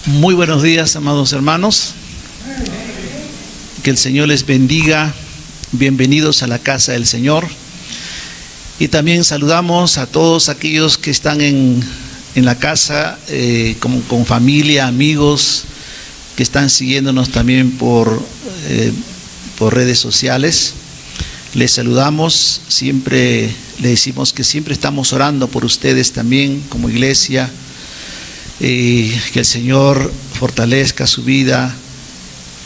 Muy buenos días, amados hermanos. Que el Señor les bendiga. Bienvenidos a la casa del Señor. Y también saludamos a todos aquellos que están en la casa, con familia, amigos, que están siguiéndonos también por redes sociales. Les saludamos, siempre le decimos que siempre estamos orando por ustedes también como iglesia. Que el Señor fortalezca su vida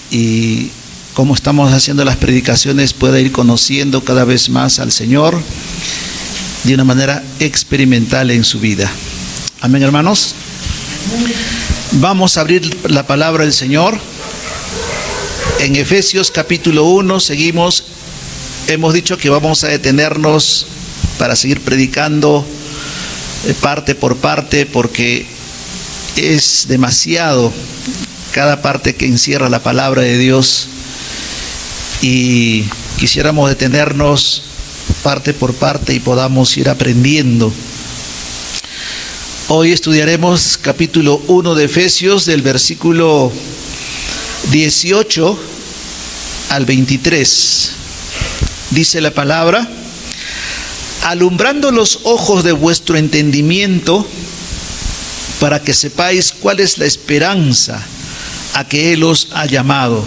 y como estamos haciendo las predicaciones pueda ir conociendo cada vez más al Señor de una manera experimental en su vida. Amén, hermanos. Vamos a abrir la palabra del Señor en Efesios capítulo 1. Seguimos, hemos dicho que vamos a detenernos para seguir predicando parte por parte, porque es demasiado cada parte que encierra la palabra de Dios, y quisiéramos detenernos parte por parte y podamos ir aprendiendo. Hoy estudiaremos capítulo 1 de Efesios, del versículo 18 al 23. Dice la palabra: alumbrando los ojos de vuestro entendimiento, para que sepáis cuál es la esperanza a que Él os ha llamado,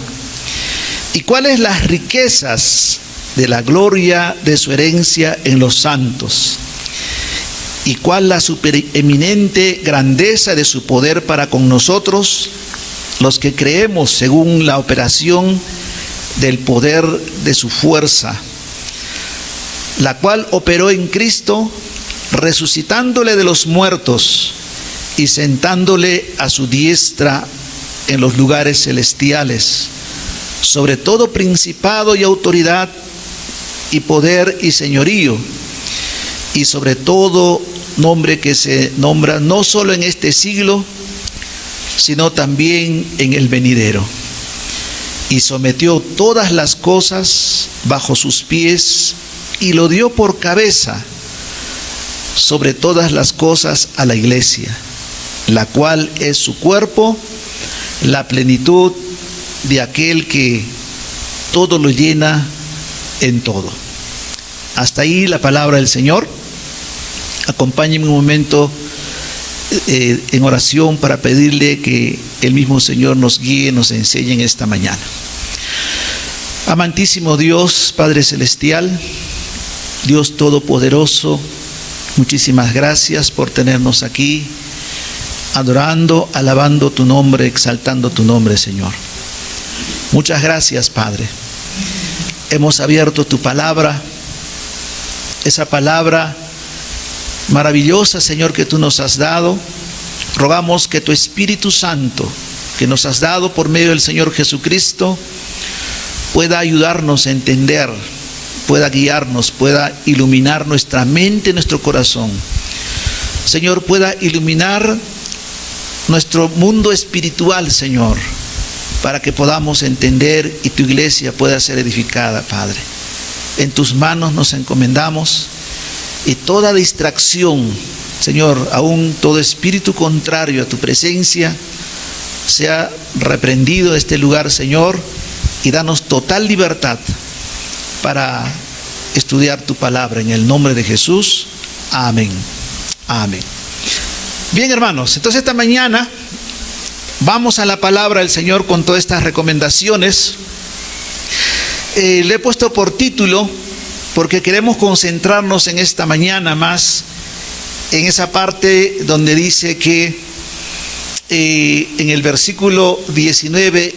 y cuáles las riquezas de la gloria de su herencia en los santos, y cuál la supereminente grandeza de su poder para con nosotros, los que creemos, según la operación del poder de su fuerza, la cual operó en Cristo, resucitándole de los muertos y sentándole a su diestra en los lugares celestiales, sobre todo principado y autoridad y poder y señorío, y sobre todo nombre que se nombra no solo en este siglo, sino también en el venidero. Y sometió todas las cosas bajo sus pies, y lo dio por cabeza sobre todas las cosas a la iglesia, la cual es su cuerpo, la plenitud de aquel que todo lo llena en todo. Hasta ahí la palabra del Señor. Acompáñenme un momento en oración para pedirle que el mismo Señor nos guíe, nos enseñe en esta mañana. Amantísimo Dios, Padre Celestial, Dios Todopoderoso, muchísimas gracias por tenernos aquí, adorando, alabando tu nombre, exaltando tu nombre, Señor. Muchas gracias, Padre. Hemos abierto tu palabra, esa palabra maravillosa, Señor, que tú nos has dado. Rogamos que tu Espíritu Santo, que nos has dado por medio del Señor Jesucristo, pueda ayudarnos a entender, pueda guiarnos, pueda iluminar nuestra mente, nuestro corazón. Señor, pueda iluminar nuestro mundo espiritual, Señor, para que podamos entender y tu iglesia pueda ser edificada, Padre. En tus manos nos encomendamos, y toda distracción, Señor, aún todo espíritu contrario a tu presencia, sea reprendido de este lugar, Señor, y danos total libertad para estudiar tu palabra. En el nombre de Jesús, amén. Amén. Bien, hermanos, entonces esta mañana vamos a la palabra del Señor con todas estas recomendaciones. Le he puesto por título, porque queremos concentrarnos en esta mañana más en esa parte donde dice que en el versículo 19,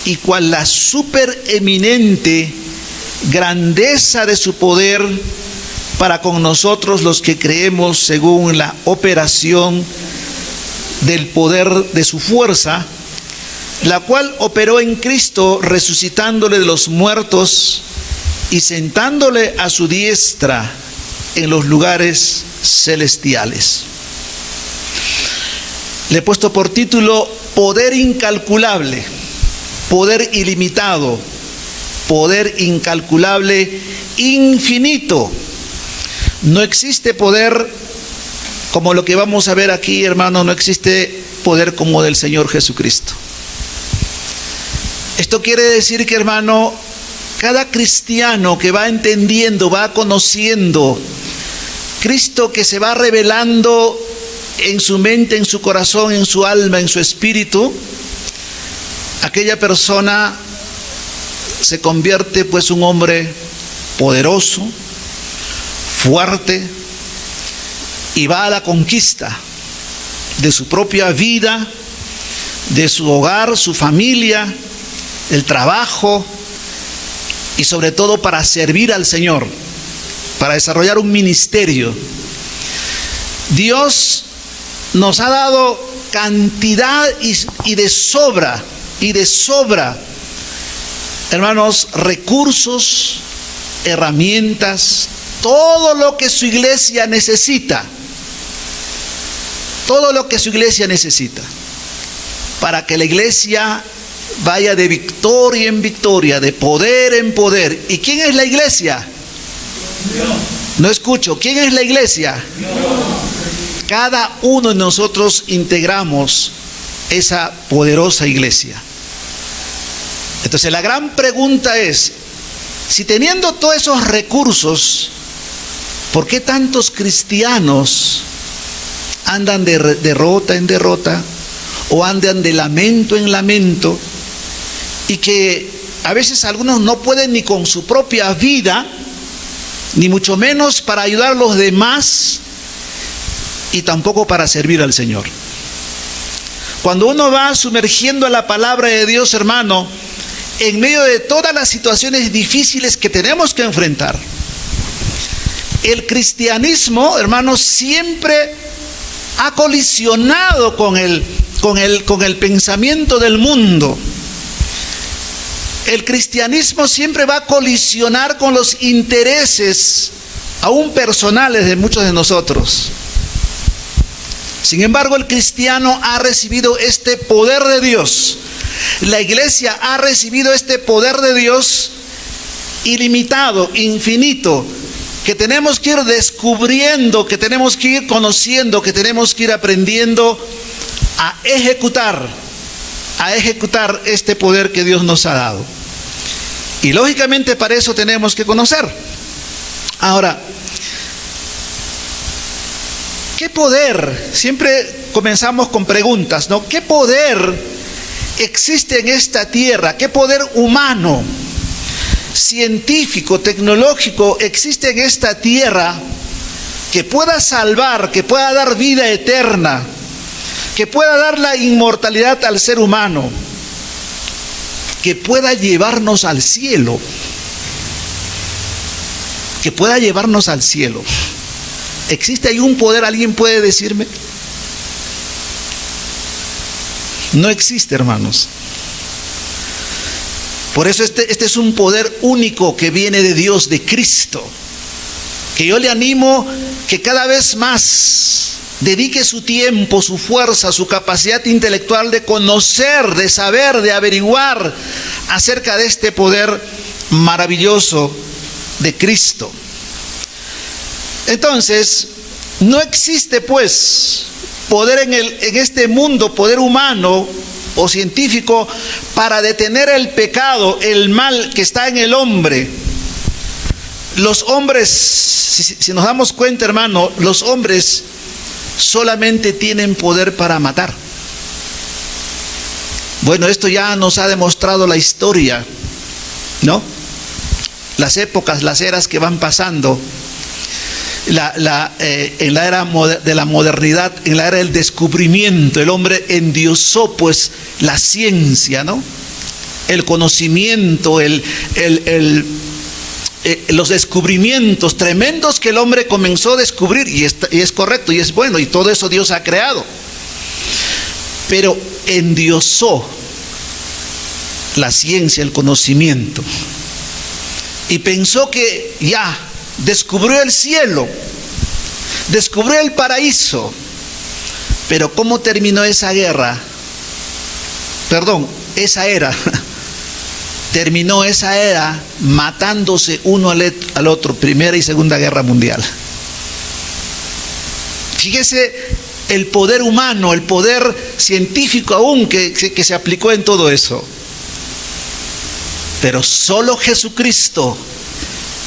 y cuál la supereminente grandeza de su poder para con nosotros los que creemos, según la operación del poder de su fuerza, la cual operó en Cristo, resucitándole de los muertos y sentándole a su diestra en los lugares celestiales. Le he puesto por título: poder incalculable, poder ilimitado, poder incalculable, infinito. No existe poder como lo que vamos a ver aquí, hermano, no existe poder como del Señor Jesucristo. Esto quiere decir que, hermano, cada cristiano que va entendiendo, va conociendo Cristo, que se va revelando en su mente, en su corazón, en su alma, en su espíritu, aquella persona se convierte pues un hombre poderoso, fuerte, y va a la conquista de su propia vida, de su hogar, su familia, el trabajo, y sobre todo para servir al Señor, para desarrollar un ministerio. Dios nos ha dado cantidad y de sobra, hermanos, recursos, herramientas, todo lo que su iglesia necesita. Todo lo que su iglesia necesita para que la iglesia vaya de victoria en victoria, de poder en poder. ¿Y quién es la iglesia? Dios. No escucho. ¿Quién es la iglesia? Dios. Cada uno de nosotros integramos esa poderosa iglesia. Entonces la gran pregunta es, si teniendo todos esos recursos, ¿por qué tantos cristianos andan de derrota en derrota o andan de lamento en lamento, y que a veces algunos no pueden ni con su propia vida, ni mucho menos para ayudar a los demás, y tampoco para servir al Señor? Cuando uno va sumergiendo a la palabra de Dios, hermano, en medio de todas las situaciones difíciles que tenemos que enfrentar, el cristianismo, hermanos, siempre ha colisionado con el pensamiento del mundo. El cristianismo siempre va a colisionar con los intereses, aún personales, de muchos de nosotros. Sin embargo, el cristiano ha recibido este poder de Dios. La iglesia ha recibido este poder de Dios ilimitado, infinito, que tenemos que ir descubriendo, que tenemos que ir conociendo, que tenemos que ir aprendiendo a ejecutar este poder que Dios nos ha dado. Y lógicamente para eso tenemos que conocer. Ahora, ¿qué poder? Siempre comenzamos con preguntas, ¿no? ¿Qué poder existe en esta tierra? ¿Qué poder humano, científico, tecnológico existe en esta tierra que pueda salvar, que pueda dar vida eterna, que pueda dar la inmortalidad al ser humano, que pueda llevarnos al cielo, que pueda llevarnos al cielo? ¿Existe ahí un poder? ¿Alguien puede decirme? No existe, hermanos. Por eso este es un poder único que viene de Dios, de Cristo, que yo le animo que cada vez más dedique su tiempo, su fuerza, su capacidad intelectual de conocer, de saber, de averiguar acerca de este poder maravilloso de Cristo. Entonces, no existe pues poder en este mundo, poder humano o científico, para detener el pecado, el mal que está en el hombre. Los hombres, si nos damos cuenta, hermano, los hombres solamente tienen poder para matar. Bueno, esto ya nos ha demostrado la historia, ¿no? Las épocas, las eras que van pasando. En la era de la modernidad, en la era del descubrimiento, el hombre endiosó pues la ciencia, ¿no? El conocimiento, los descubrimientos tremendos que el hombre comenzó a descubrir, y es correcto y es bueno, y todo eso Dios ha creado. Pero endiosó la ciencia, el conocimiento, y pensó que ya descubrió el cielo, descubrió el paraíso. Pero ¿cómo terminó esa guerra? Perdón, esa era. Terminó esa era matándose uno al otro, Primera y Segunda Guerra Mundial. Fíjese el poder humano, el poder científico aún que se aplicó en todo eso. Pero solo Jesucristo.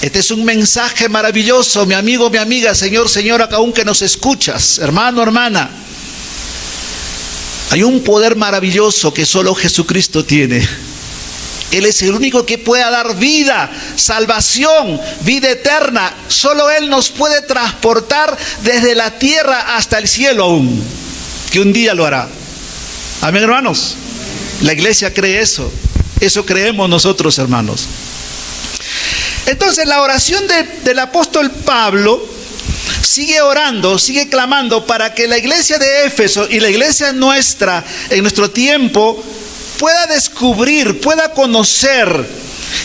Este es un mensaje maravilloso, mi amigo, mi amiga, señor, señora, aún que nos escuchas, hermano, hermana. Hay un poder maravilloso que solo Jesucristo tiene. Él es el único que puede dar vida, salvación, vida eterna. Solo Él nos puede transportar desde la tierra hasta el cielo aún, que un día lo hará. Amén, hermanos. La iglesia cree eso. Eso creemos nosotros, hermanos. Entonces la oración del apóstol Pablo sigue orando, sigue clamando para que la iglesia de Éfeso y la iglesia nuestra en nuestro tiempo pueda descubrir, pueda conocer.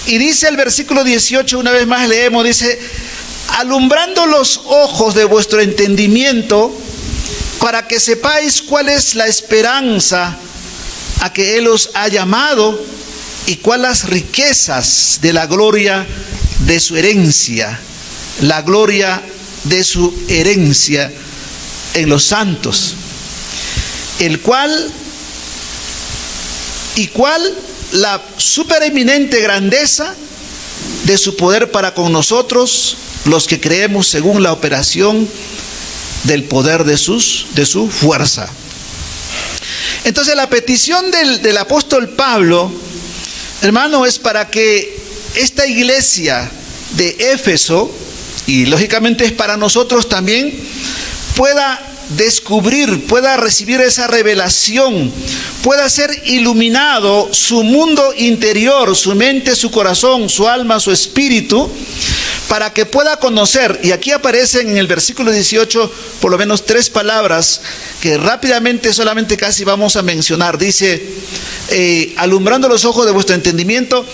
Y dice el versículo 18, una vez más leemos, dice: alumbrando los ojos de vuestro entendimiento, para que sepáis cuál es la esperanza a que Él os ha llamado y cuáles las riquezas de la gloria de su herencia, la gloria de su herencia en los santos, cuál la supereminente grandeza de su poder para con nosotros, los que creemos según la operación del poder de su fuerza. Entonces la petición del apóstol Pablo, hermano, es para que esta iglesia de Éfeso, y lógicamente es para nosotros también, pueda descubrir, pueda recibir esa revelación, pueda ser iluminado su mundo interior, su mente, su corazón, su alma, su espíritu, para que pueda conocer. Y aquí aparecen en el versículo 18 por lo menos 3 palabras que rápidamente solamente casi vamos a mencionar. Dice, alumbrando los ojos de vuestro entendimiento,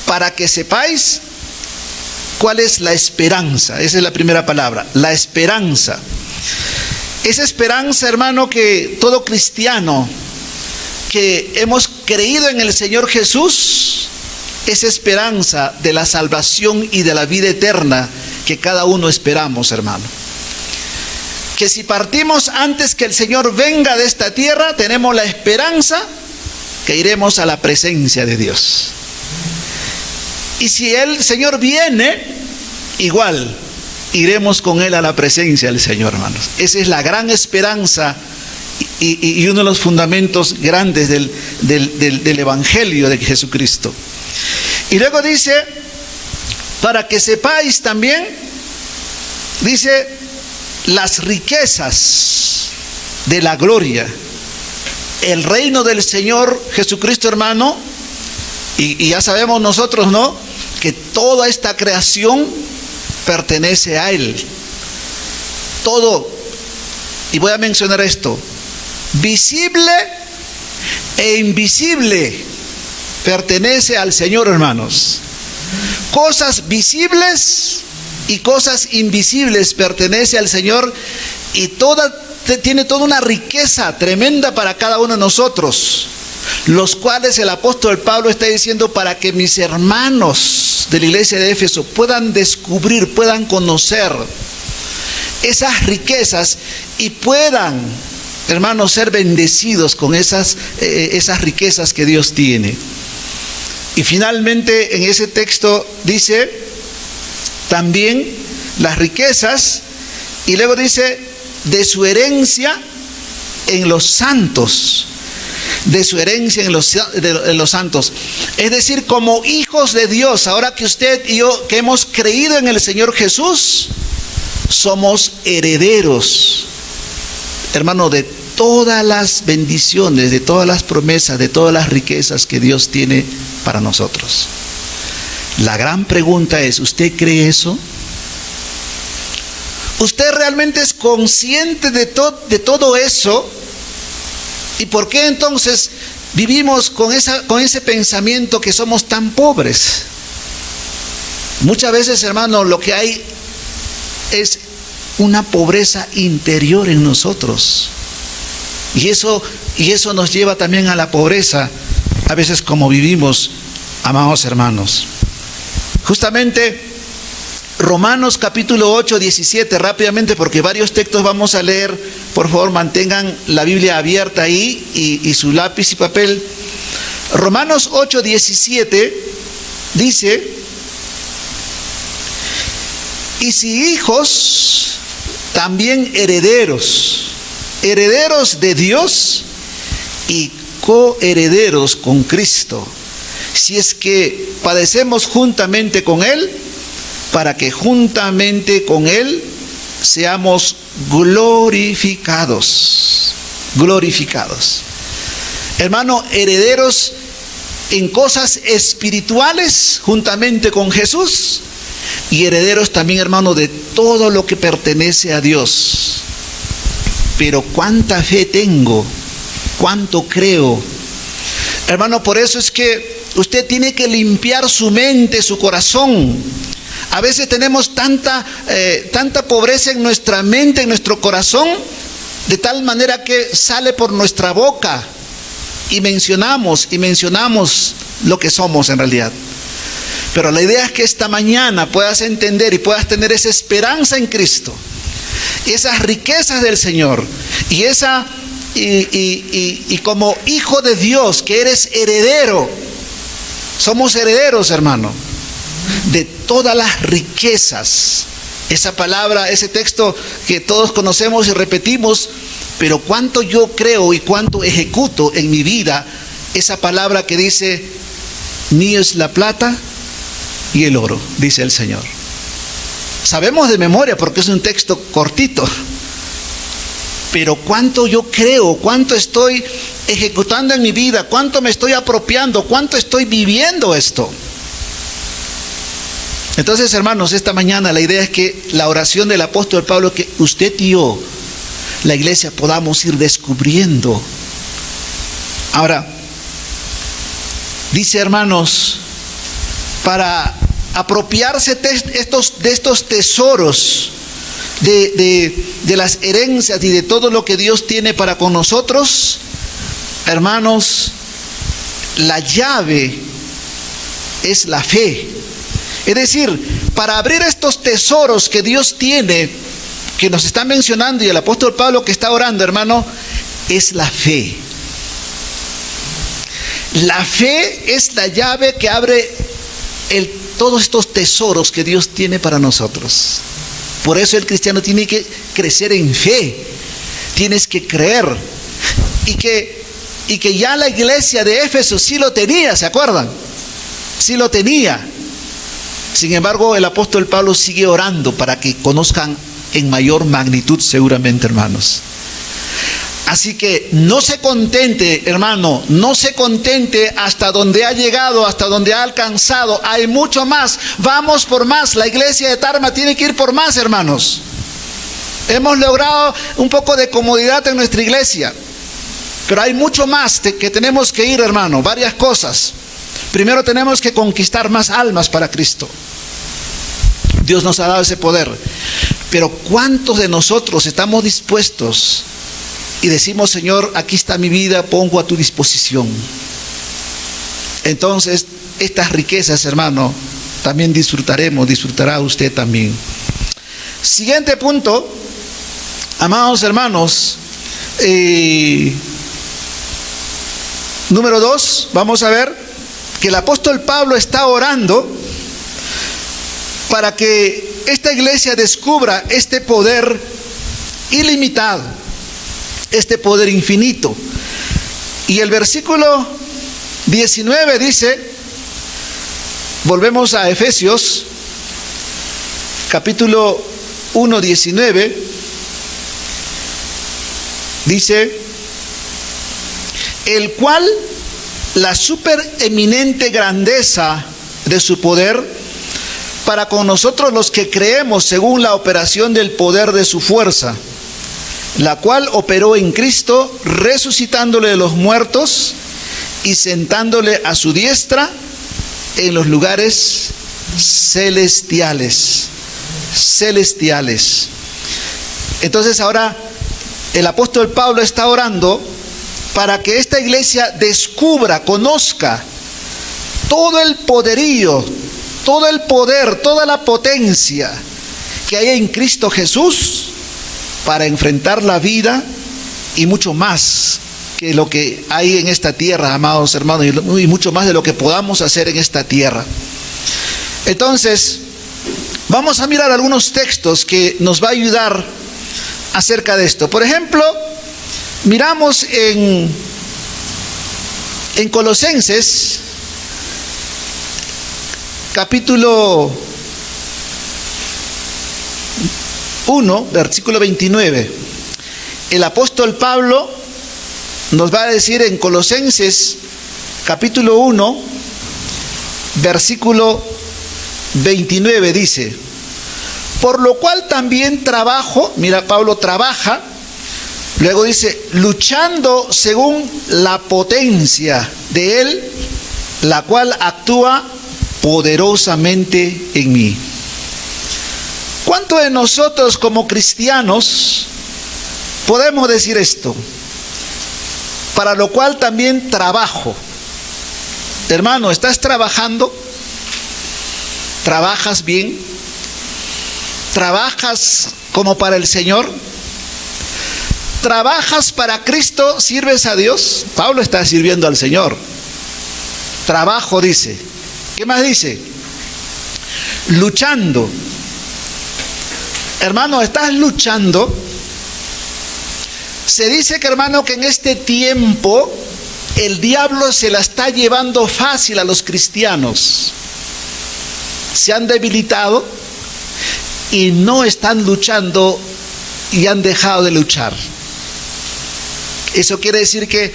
para que sepáis cuál es la esperanza. Esa es la primera palabra, la esperanza. Esa esperanza, hermano, que todo cristiano que hemos creído en el Señor Jesús, esa esperanza de la salvación y de la vida eterna que cada uno esperamos, hermano. Que si partimos antes que el Señor venga de esta tierra, tenemos la esperanza que iremos a la presencia de Dios. Y si el Señor viene, igual iremos con Él a la presencia del Señor, hermanos. Esa es la gran esperanza y uno de los fundamentos grandes del Evangelio de Jesucristo. Y luego dice, para que sepáis también, dice, las riquezas de la gloria, el reino del Señor Jesucristo, hermano. Y ya sabemos nosotros, ¿no?, que toda esta creación pertenece a Él. Todo, y voy a mencionar esto, visible e invisible, pertenece al Señor, hermanos. Cosas visibles y cosas invisibles pertenece al Señor, y tiene toda una riqueza tremenda para cada uno de nosotros, los cuales el apóstol Pablo está diciendo para que mis hermanos de la iglesia de Éfeso puedan descubrir, puedan conocer esas riquezas y puedan, hermanos, ser bendecidos con esas riquezas que Dios tiene. Y finalmente en ese texto dice también las riquezas, y luego dice de su herencia en los santos. De su herencia en los santos. Es decir, como hijos de Dios, ahora que usted y yo que hemos creído en el Señor Jesús, somos herederos, hermano, de todas las bendiciones, de todas las promesas, de todas las riquezas que Dios tiene para nosotros. La gran pregunta es, ¿usted cree eso? ¿Usted realmente es consciente de todo eso? ¿Y por qué entonces vivimos con ese pensamiento que somos tan pobres? Muchas veces, hermano, lo que hay es una pobreza interior en nosotros. Y eso nos lleva también a la pobreza, a veces como vivimos, amados hermanos. Justamente Romanos capítulo 8, 17, rápidamente, porque varios textos vamos a leer. Por favor, mantengan la Biblia abierta ahí y su lápiz y papel. Romanos 8, 17 dice: y si hijos, también herederos, herederos de Dios y coherederos con Cristo, si es que padecemos juntamente con Él, para que juntamente con Él seamos glorificados. Glorificados. Hermano, herederos en cosas espirituales juntamente con Jesús, y herederos también, hermano, de todo lo que pertenece a Dios. Pero cuánta fe tengo, cuánto creo. Hermano, por eso es que usted tiene que limpiar su mente, su corazón. A veces tenemos tanta pobreza en nuestra mente, en nuestro corazón, de tal manera que sale por nuestra boca y mencionamos lo que somos en realidad. Pero la idea es que esta mañana puedas entender y puedas tener esa esperanza en Cristo, y esas riquezas del Señor, y como hijo de Dios, que eres heredero. Somos herederos, hermano, de todas las riquezas. Esa palabra, ese texto que todos conocemos y repetimos, pero cuánto yo creo y cuánto ejecuto en mi vida esa palabra que dice: mío es la plata y el oro, dice el Señor. Sabemos de memoria porque es un texto cortito, pero cuánto yo creo, cuánto estoy ejecutando en mi vida, cuánto me estoy apropiando, cuánto estoy viviendo esto. Entonces, hermanos, esta mañana la idea es que la oración del apóstol Pablo, que usted y yo, la iglesia, podamos ir descubriendo. Ahora, dice, hermanos, para apropiarse de estos tesoros, de las herencias y de todo lo que Dios tiene para con nosotros, hermanos, la llave es la fe. Es decir, para abrir estos tesoros que Dios tiene, que nos está mencionando, y el apóstol Pablo que está orando, hermano, es la fe. La fe es la llave que abre todos estos tesoros que Dios tiene para nosotros. Por eso el cristiano tiene que crecer en fe. Tienes que creer. Y que ya la iglesia de Éfeso sí lo tenía, ¿se acuerdan? Sí lo tenía. Sin embargo, el apóstol Pablo sigue orando para que conozcan en mayor magnitud, seguramente, hermanos. Así que no se contente, hermano, no se contente hasta donde ha llegado, hasta donde ha alcanzado. Hay mucho más. Vamos por más. La iglesia de Tarma tiene que ir por más, hermanos. Hemos logrado un poco de comodidad en nuestra iglesia, pero hay mucho más que tenemos que ir, hermano. Varias cosas. Primero tenemos que conquistar más almas para Cristo. Dios nos ha dado ese poder. Pero ¿cuántos de nosotros estamos dispuestos y decimos: Señor, aquí está mi vida, pongo a tu disposición? Entonces, estas riquezas, hermano, también disfrutará usted también. Siguiente punto, amados hermanos, número 2, vamos a ver que el apóstol Pablo está orando para que esta iglesia descubra este poder ilimitado, este poder infinito. Y el versículo 19 dice, volvemos a Efesios, capítulo 1, 19, dice: el cual la supereminente grandeza de su poder para con nosotros los que creemos según la operación del poder de su fuerza, la cual operó en Cristo, resucitándole de los muertos y sentándole a su diestra en los lugares celestiales. Entonces ahora el apóstol Pablo está orando para que esta iglesia descubra, conozca todo el poderío, todo el poder, toda la potencia que hay en Cristo Jesús para enfrentar la vida y mucho más que lo que hay en esta tierra, amados hermanos, y mucho más de lo que podamos hacer en esta tierra. Entonces, vamos a mirar algunos textos que nos va a ayudar acerca de esto. Por ejemplo, miramos en Colosenses, capítulo 1, versículo 29. El apóstol Pablo nos va a decir en Colosenses, capítulo 1, versículo 29, dice: por lo cual también trabajo, mira, Pablo trabaja, luego dice, luchando según la potencia de él, la cual actúa poderosamente en mí. ¿Cuántos de nosotros como cristianos podemos decir esto? Para lo cual también trabajo. Hermano, ¿estás trabajando? ¿Trabajas bien? ¿Trabajas como para el Señor? ¿Trabajas para Cristo? ¿Sirves a Dios? Pablo está sirviendo al Señor. Trabajo, dice. ¿Qué más dice? Luchando. Hermano, ¿estás luchando? Se dice que, hermano, que en este tiempo el diablo se la está llevando fácil a los cristianos. Se han debilitado y no están luchando y han dejado de luchar. Eso quiere decir que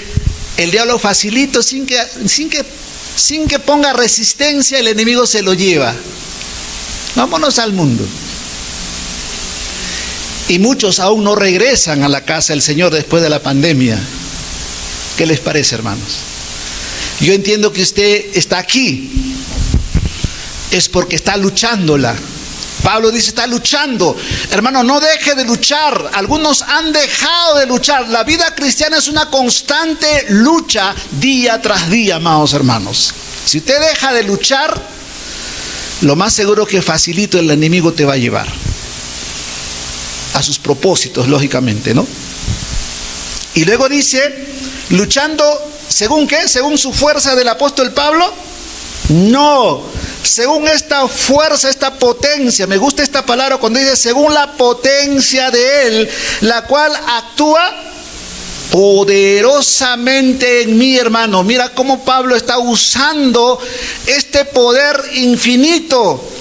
el diablo facilito, sin que ponga resistencia, el enemigo se lo lleva. Vámonos al mundo. Y muchos aún no regresan a la casa del Señor después de la pandemia. ¿Qué les parece, hermanos? Yo entiendo que usted está aquí, es porque está luchándola. Pablo dice, está luchando. Hermano, no deje de luchar. Algunos han dejado de luchar. La vida cristiana es una constante lucha día tras día, amados hermanos. Si usted deja de luchar, lo más seguro que facilito el enemigo te va a llevar a sus propósitos, lógicamente, ¿no? Y luego dice, luchando, ¿según qué? ¿Según su fuerza del apóstol Pablo? No, según esta fuerza, esta potencia. Me gusta esta palabra cuando dice, según la potencia de él, la cual actúa poderosamente en mí, hermano. Mira cómo Pablo está usando este poder infinito.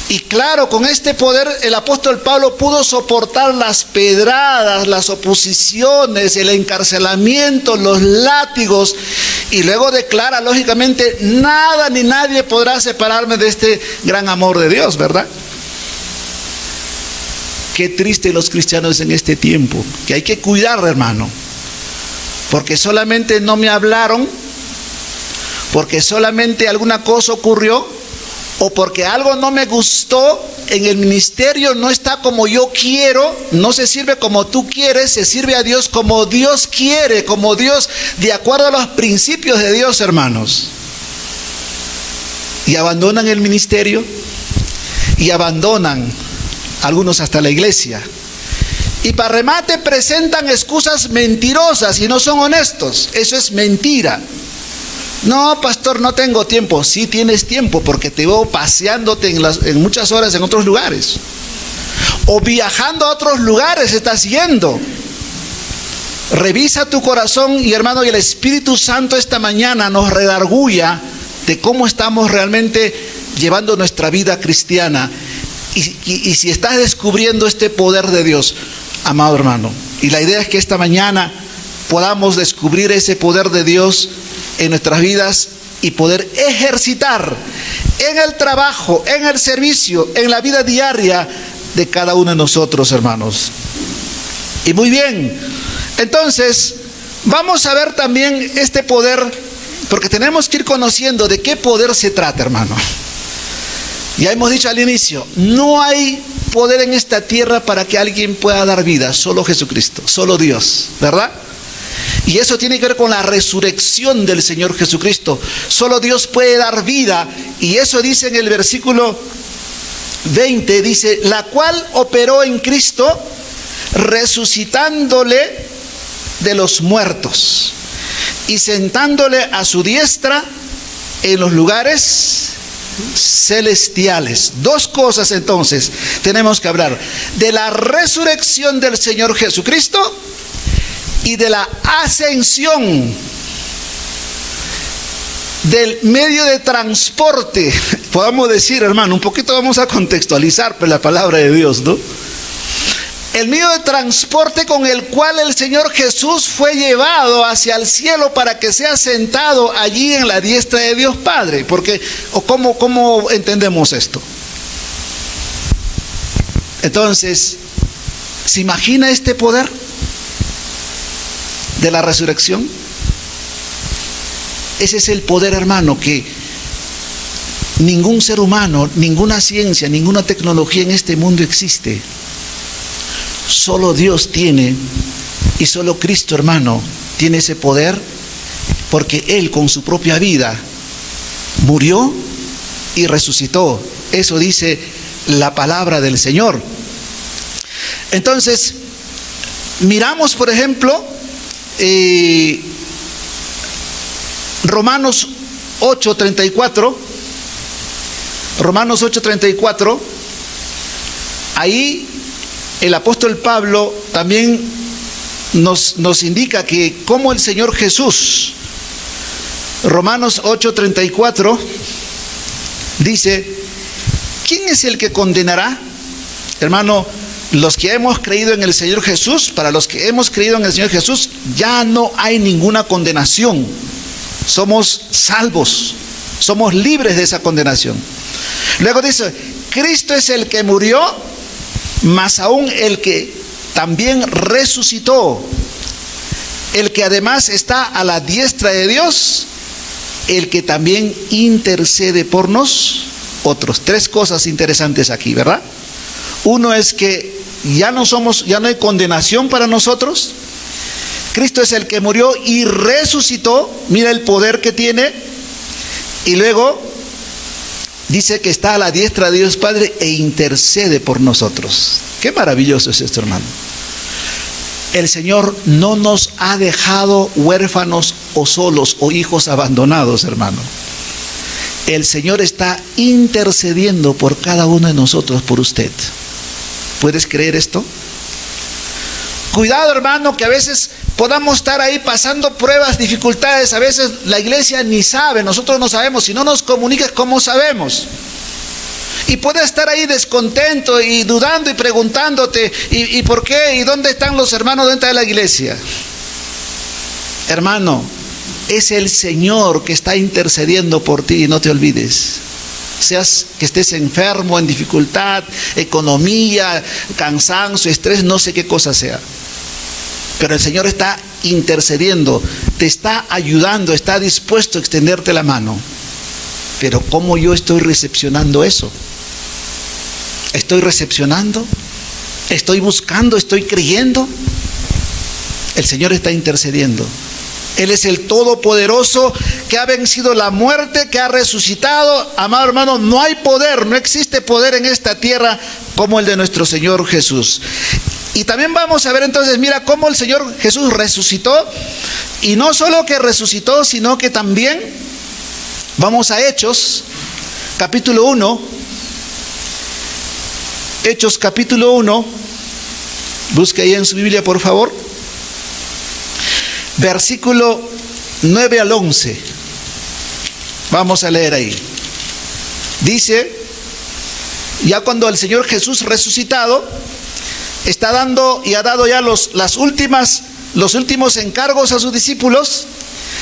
Y claro, con este poder el apóstol Pablo pudo soportar las pedradas, las oposiciones, el encarcelamiento, los látigos. Y luego declara, lógicamente, nada ni nadie podrá separarme de este gran amor de Dios, ¿verdad? Qué triste los cristianos en este tiempo, que hay que cuidar, hermano. Porque solamente no me hablaron, porque solamente alguna cosa ocurrió, o porque algo no me gustó en el ministerio, no está como yo quiero, no se sirve como tú quieres, se sirve a Dios como Dios quiere, como Dios, de acuerdo a los principios de Dios, hermanos. Y abandonan el ministerio, y abandonan algunos hasta la iglesia. Y para remate presentan excusas mentirosas y no son honestos. Eso es mentira. No, pastor, no tengo tiempo. Sí tienes tiempo, porque te veo paseándote en muchas horas en otros lugares. O viajando a otros lugares estás yendo. Revisa tu corazón, y hermano, y el Espíritu Santo esta mañana nos redarguya de cómo estamos realmente llevando nuestra vida cristiana. Y si estás descubriendo este poder de Dios, amado hermano. Y la idea es que esta mañana podamos descubrir ese poder de Dios en nuestras vidas y poder ejercitar en el trabajo, en el servicio, en la vida diaria de cada uno de nosotros, hermanos. Y muy bien, entonces vamos a ver también este poder, porque tenemos que ir conociendo de qué poder se trata, hermano. Ya hemos dicho al inicio, no hay poder en esta tierra para que alguien pueda dar vida, solo Jesucristo, solo Dios, ¿verdad? Y eso tiene que ver con la resurrección del Señor Jesucristo. Solo Dios puede dar vida. Y eso dice en el versículo 20, dice, la cual operó en Cristo, resucitándole de los muertos y sentándole a su diestra en los lugares celestiales. Dos cosas entonces tenemos que hablar: de la resurrección del Señor Jesucristo y de la ascensión, del medio de transporte, podamos decir, hermano, un poquito vamos a contextualizar la palabra de Dios, ¿no? El medio de transporte con el cual el Señor Jesús fue llevado hacia el cielo para que sea sentado allí en la diestra de Dios Padre. Porque, ¿cómo entendemos esto? Entonces, ¿se imagina este poder de la resurrección? Ese es el poder, hermano, que ningún ser humano, ninguna ciencia, ninguna tecnología en este mundo existe. Solo Dios tiene, y solo Cristo, hermano, tiene ese poder, porque Él con su propia vida murió y resucitó. Eso dice la palabra del Señor. Entonces, miramos, por ejemplo, Romanos 8:34. Romanos 8:34. Ahí el apóstol Pablo también nos indica que como el Señor Jesús, Romanos 8:34 dice, ¿quién es el que condenará? Hermano, los que hemos creído en el Señor Jesús, para los que hemos creído en el Señor Jesús, ya no hay ninguna condenación. Somos salvos, somos libres de esa condenación. Luego dice, Cristo es el que murió, más aún el que también resucitó, el que además está a la diestra de Dios, el que también intercede por nosotros. Tres cosas interesantes aquí, ¿verdad? Uno es que ya no hay condenación para nosotros. Cristo es el que murió y resucitó. Mira el poder que tiene. Y luego dice que está a la diestra de Dios Padre e intercede por nosotros. Qué maravilloso es esto, hermano. El Señor no nos ha dejado huérfanos o solos o hijos abandonados, hermano. El Señor está intercediendo por cada uno de nosotros, por usted. ¿Puedes creer esto? Cuidado, hermano, que a veces podamos estar ahí pasando pruebas, dificultades. A veces la iglesia ni sabe, nosotros no sabemos. Si no nos comunicas, ¿cómo sabemos? Y puedes estar ahí descontento y dudando y preguntándote, ¿y por qué? ¿Y dónde están los hermanos dentro de la iglesia? Hermano, es el Señor que está intercediendo por ti, y no te olvides. Seas que estés enfermo, en dificultad, economía, cansancio, estrés, no sé qué cosa sea. Pero el Señor está intercediendo, te está ayudando, está dispuesto a extenderte la mano. Pero ¿cómo yo estoy recepcionando eso? ¿Estoy recepcionando? ¿Estoy buscando? ¿Estoy creyendo? El Señor está intercediendo. Él es el Todopoderoso que ha vencido la muerte, que ha resucitado. Amado hermano, no hay poder, no existe poder en esta tierra como el de nuestro Señor Jesús. Y también vamos a ver entonces, mira cómo el Señor Jesús resucitó. Y no solo que resucitó, sino que también vamos a Hechos, capítulo 1. Hechos, capítulo 1. Busque ahí en su Biblia, por favor. Versículo 9 al 11. Vamos a leer ahí. Dice, ya cuando el Señor Jesús resucitado está dando y ha dado ya los últimos encargos a sus discípulos,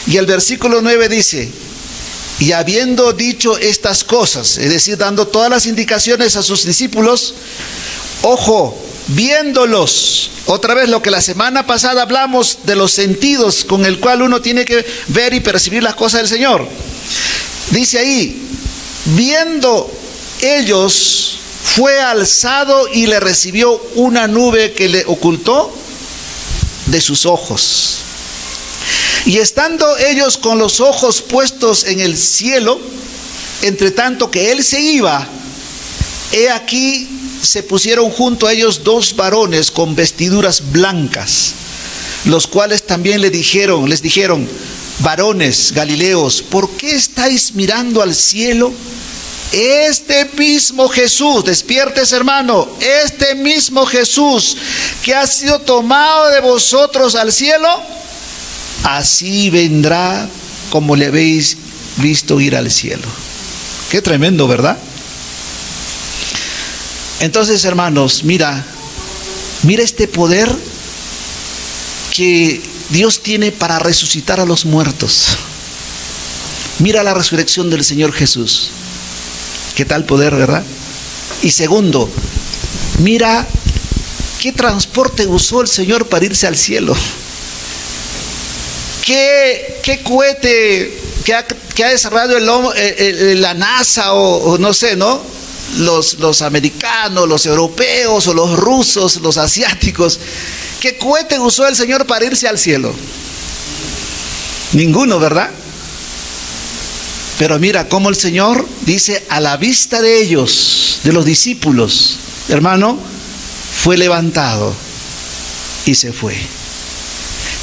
y el versículo 9 dice, y habiendo dicho estas cosas, es decir, dando todas las indicaciones a sus discípulos, ojo, viéndolos, otra vez lo que la semana pasada hablamos de los sentidos con el cual uno tiene que ver y percibir las cosas del Señor. Dice ahí, viendo ellos, fue alzado y le recibió una nube que le ocultó de sus ojos. Y estando ellos con los ojos puestos en el cielo, entre tanto que él se iba, he aquí se pusieron junto a ellos dos varones con vestiduras blancas, los cuales también les dijeron, varones galileos, ¿por qué estáis mirando al cielo? Este mismo Jesús, despiertes hermano, este mismo Jesús que ha sido tomado de vosotros al cielo, así vendrá como le habéis visto ir al cielo. Qué tremendo, ¿verdad? Entonces, hermanos, mira este poder que Dios tiene para resucitar a los muertos. Mira la resurrección del Señor Jesús. ¿Qué tal poder, verdad? Y segundo, mira qué transporte usó el Señor para irse al cielo. ¿Qué cohete que ha desarrollado la NASA o no sé, ¿no? Los americanos, los europeos o los rusos, los asiáticos. ¿Qué cohete usó el Señor para irse al cielo? Ninguno, ¿verdad? Pero mira cómo el Señor dice, a la vista de ellos, de los discípulos, hermano, fue levantado y se fue.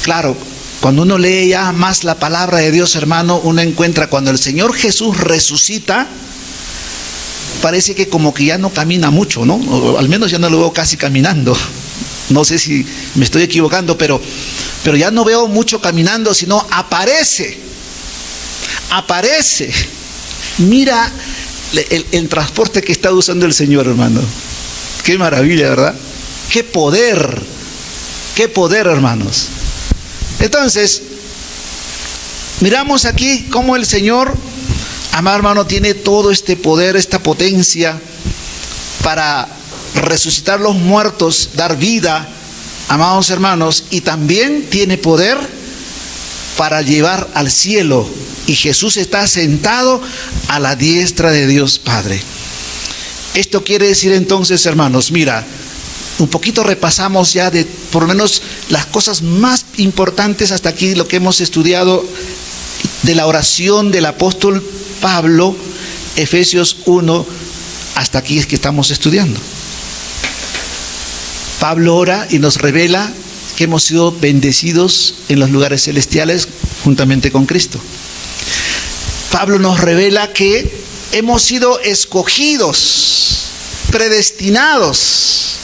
Claro, cuando uno lee ya más la palabra de Dios, hermano, uno encuentra cuando el Señor Jesús resucita, parece que como que ya no camina mucho, ¿no? O al menos ya no lo veo casi caminando. No sé si me estoy equivocando, pero ya no veo mucho caminando, sino aparece. Mira el transporte que está usando el Señor, hermano. Qué maravilla, ¿verdad? Qué poder, hermanos. Entonces, miramos aquí cómo el Señor, amado hermano, tiene todo este poder, esta potencia para resucitar los muertos, dar vida, amados hermanos, y también tiene poder para llevar al cielo. Y Jesús está sentado a la diestra de Dios Padre. Esto quiere decir entonces, hermanos, mira, un poquito repasamos ya de por lo menos las cosas más importantes hasta aquí, lo que hemos estudiado de la oración del apóstol Pablo, Efesios 1, hasta aquí es que estamos estudiando. Pablo ora y nos revela que hemos sido bendecidos en los lugares celestiales juntamente con Cristo. Pablo nos revela que hemos sido escogidos, predestinados.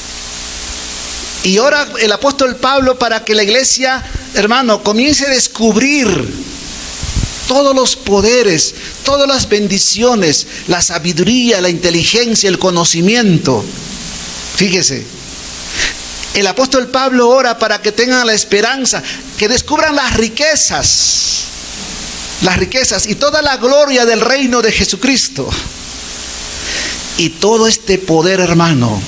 Y ora el apóstol Pablo para que la iglesia, hermano, comience a descubrir todos los poderes, todas las bendiciones, la sabiduría, la inteligencia, el conocimiento. Fíjese, el apóstol Pablo ora para que tengan la esperanza, que descubran las riquezas y toda la gloria del reino de Jesucristo. Y todo este poder, hermano,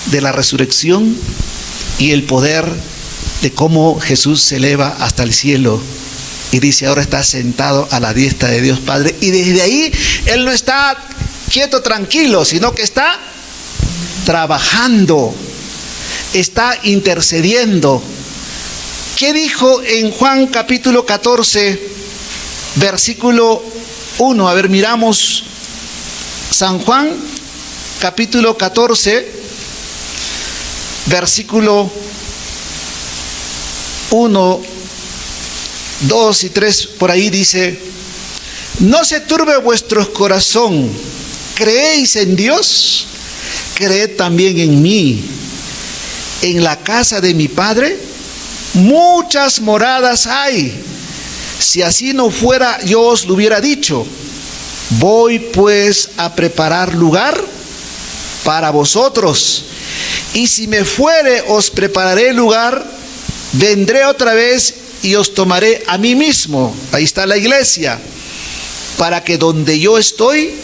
de la resurrección y el poder de cómo Jesús se eleva hasta el cielo. Y dice, ahora está sentado a la diestra de Dios Padre. Y desde ahí, Él no está quieto, tranquilo, sino que está trabajando, está intercediendo. ¿Qué dijo en Juan capítulo 14? Versículo 1, a ver, miramos San Juan, capítulo 14, versículo 1, 2 y 3, por ahí dice, no se turbe vuestro corazón, ¿creéis en Dios? Creed también en mí. En la casa de mi Padre muchas moradas hay. Si así no fuera, yo os lo hubiera dicho. Voy pues a preparar lugar para vosotros. Y si me fuere, os prepararé lugar. Vendré otra vez y os tomaré a mí mismo. Ahí está la iglesia. Para que donde yo estoy,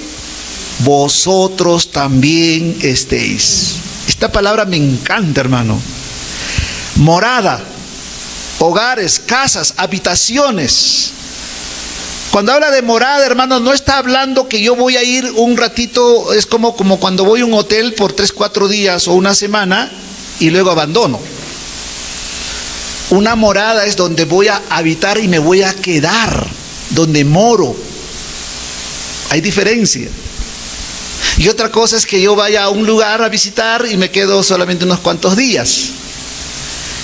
vosotros también estéis. Esta palabra me encanta, hermano. Morada. Hogares, casas, habitaciones. Cuando habla de morada, hermano, no está hablando que yo voy a ir un ratito, es como cuando voy a un hotel por 3-4 días o una semana y luego abandono. Una morada es donde voy a habitar y me voy a quedar, donde moro. Hay diferencia. Y otra cosa es que yo vaya a un lugar a visitar y me quedo solamente unos cuantos días.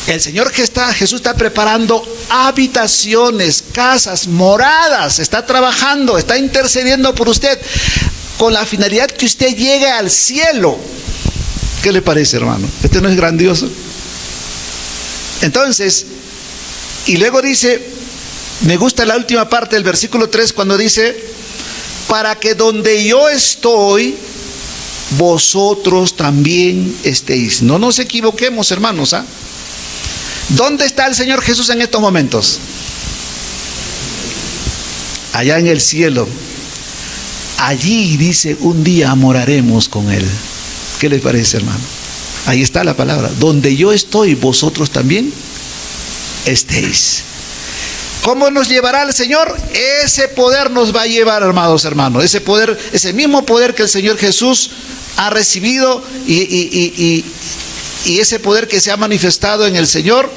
El Señor Jesús está preparando habitaciones, casas, moradas, está trabajando, está intercediendo por usted con la finalidad que usted llegue al cielo. ¿Qué le parece, hermano? ¿Este no es grandioso? Entonces, y luego dice, me gusta la última parte del versículo 3 cuando dice, para que donde yo estoy, vosotros también estéis. No nos equivoquemos, hermanos, ¿ah? ¿Dónde está el Señor Jesús en estos momentos? Allá en el cielo. Allí dice, un día moraremos con Él. ¿Qué les parece, hermano? Ahí está la palabra. Donde yo estoy, vosotros también estéis. ¿Cómo nos llevará el Señor? Ese poder nos va a llevar, amados hermanos. Ese poder, ese mismo poder que el Señor Jesús ha recibido y ese poder que se ha manifestado en el Señor,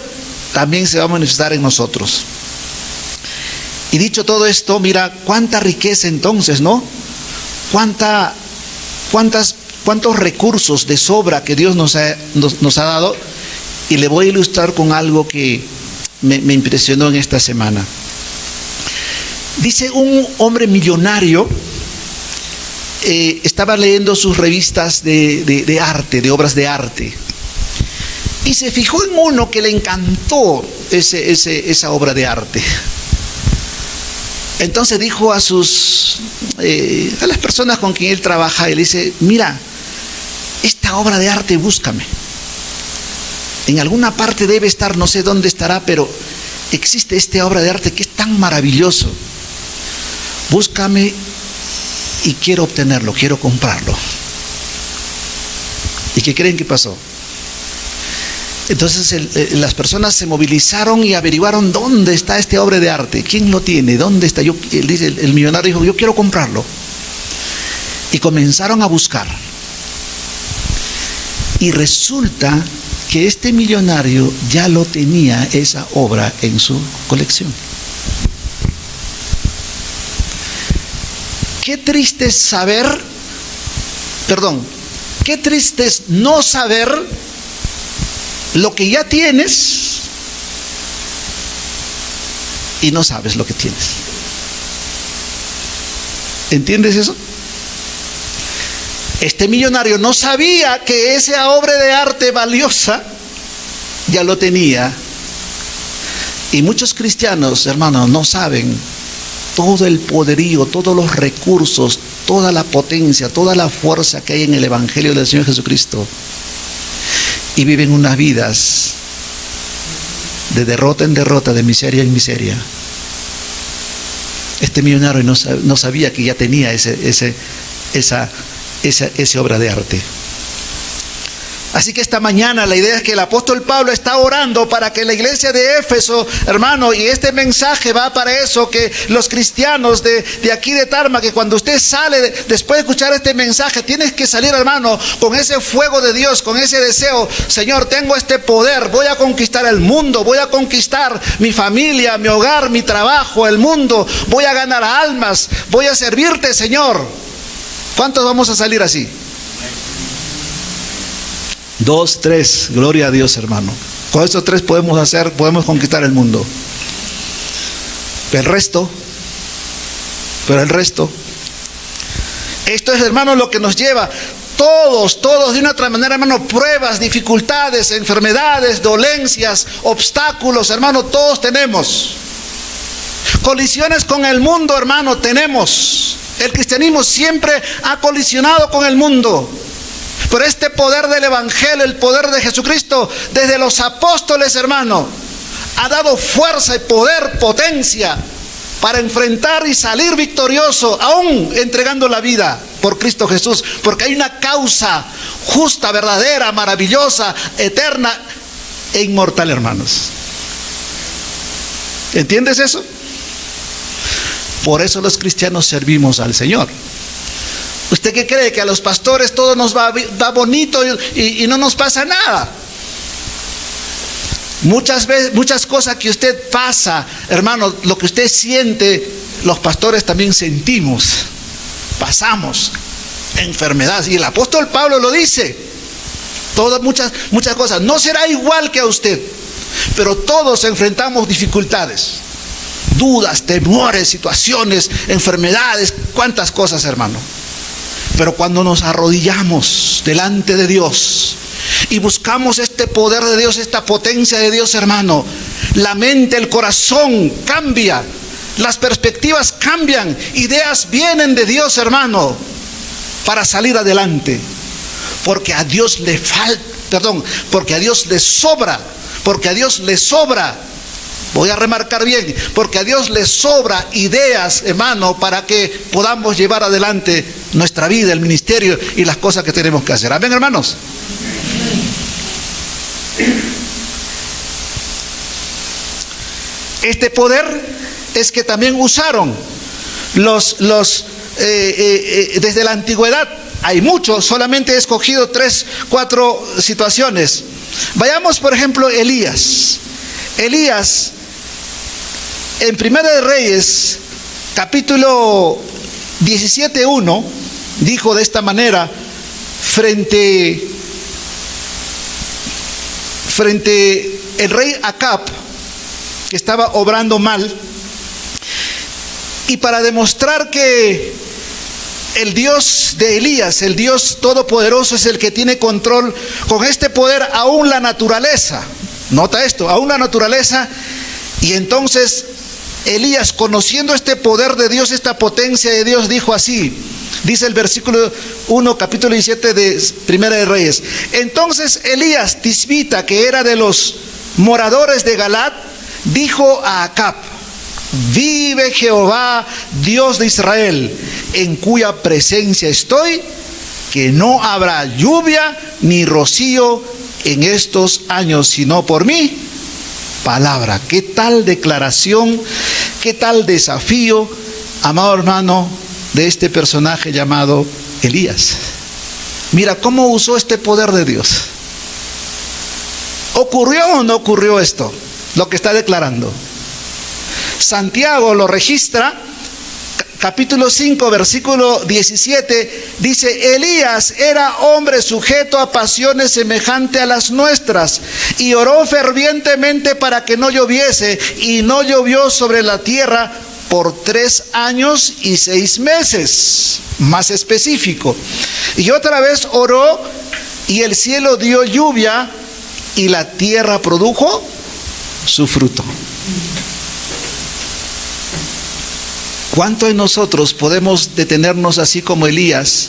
también se va a manifestar en nosotros. Y dicho todo esto, mira, cuánta riqueza entonces, ¿no? Cuántos recursos de sobra que Dios nos ha dado. Y le voy a ilustrar con algo que me impresionó en esta semana. Dice un hombre millonario, estaba leyendo sus revistas de arte, de obras de arte, y se fijó en uno que le encantó esa obra de arte. Entonces dijo a las personas con quien él trabaja, él dice, mira, esta obra de arte búscame. En alguna parte debe estar, no sé dónde estará, pero existe esta obra de arte que es tan maravilloso. Búscame y quiero obtenerlo, quiero comprarlo. ¿Y qué creen que pasó? Entonces las personas se movilizaron y averiguaron dónde está esta obra de arte, quién lo tiene, dónde está. El millonario dijo, yo quiero comprarlo. Y comenzaron a buscar. Y resulta que este millonario ya lo tenía esa obra en su colección. Qué triste es qué triste es no saber lo que ya tienes y no sabes lo que tienes. ¿Entiendes eso? Este millonario no sabía que esa obra de arte valiosa ya lo tenía. Y muchos cristianos, hermanos, no saben todo el poderío, todos los recursos, toda la potencia, toda la fuerza que hay en el Evangelio del Señor Jesucristo. Y viven unas vidas de derrota en derrota, de miseria en miseria. Este millonario no sabía que ya tenía esa obra de arte. Así que esta mañana la idea es que el apóstol Pablo está orando para que la iglesia de Éfeso, hermano, y este mensaje va para eso, que los cristianos de aquí de Tarma, que cuando usted sale después de escuchar este mensaje, tienes que salir, hermano, con ese fuego de Dios, con ese deseo. Señor, tengo este poder, voy a conquistar el mundo, voy a conquistar mi familia, mi hogar, mi trabajo, el mundo, voy a ganar almas, voy a servirte, Señor. ¿Cuántos vamos a salir así? 2, 3, gloria a Dios, hermano. Con estos 3 podemos conquistar el mundo. Pero el resto. Esto es, hermano, lo que nos lleva. Todos de una otra manera, hermano, pruebas, dificultades, enfermedades, dolencias, obstáculos, hermano, todos tenemos. Colisiones con el mundo, hermano, tenemos. El cristianismo siempre ha colisionado con el mundo. Pero este poder del Evangelio, el poder de Jesucristo, desde los apóstoles, hermano, ha dado fuerza y poder, potencia, para enfrentar y salir victorioso, aún entregando la vida por Cristo Jesús. Porque hay una causa justa, verdadera, maravillosa, eterna e inmortal, hermanos. ¿Entiendes eso? Por eso los cristianos servimos al Señor. ¿Usted qué cree? ¿Que a los pastores todo nos va bonito y no nos pasa nada? Muchas veces, muchas cosas que usted pasa, hermano, lo que usted siente, los pastores también sentimos, pasamos enfermedades. Y el apóstol Pablo lo dice, muchas cosas. No será igual que a usted, pero todos enfrentamos dificultades, dudas, temores, situaciones, enfermedades, cuántas cosas, hermano. Pero cuando nos arrodillamos delante de Dios y buscamos este poder de Dios, esta potencia de Dios, hermano, la mente, el corazón cambia, las perspectivas cambian, ideas vienen de Dios, hermano, para salir adelante. Porque a Dios le porque a Dios le sobra, voy a remarcar bien, porque a Dios le sobra ideas, hermano, para que podamos llevar adelante nuestra vida, el ministerio y las cosas que tenemos que hacer. Amén, hermanos. Este poder es que también usaron desde la antigüedad. Hay muchos, solamente he escogido 3, 4 situaciones. Vayamos, por ejemplo, Elías. Elías, en Primera de Reyes, capítulo 17:1, dijo de esta manera, frente el rey Acab, que estaba obrando mal, y para demostrar que el Dios de Elías, el Dios todopoderoso, es el que tiene control con este poder, aún la naturaleza. Nota esto, aún la naturaleza. Y entonces Elías, conociendo este poder de Dios, esta potencia de Dios, dijo así. Dice el versículo 1, capítulo 17 de Primera de Reyes. Entonces Elías tisbita, que era de los moradores de Galat, dijo a Acab: vive Jehová, Dios de Israel, en cuya presencia estoy, que no habrá lluvia ni rocío en estos años, sino por mi palabra. ¿Qué tal declaración? ¿Qué tal desafío, amado hermano, de este personaje llamado Elías? Mira cómo usó este poder de Dios. ¿Ocurrió o no ocurrió esto? Lo que está declarando. Santiago lo registra, capítulo 5, versículo 17, dice: Elías era hombre sujeto a pasiones semejantes a las nuestras, y oró fervientemente para que no lloviese, y no llovió sobre la tierra por 3 años y 6 meses, más específico. Y otra vez oró, y el cielo dio lluvia, y la tierra produjo su fruto. ¿Cuántos de nosotros podemos detenernos así como Elías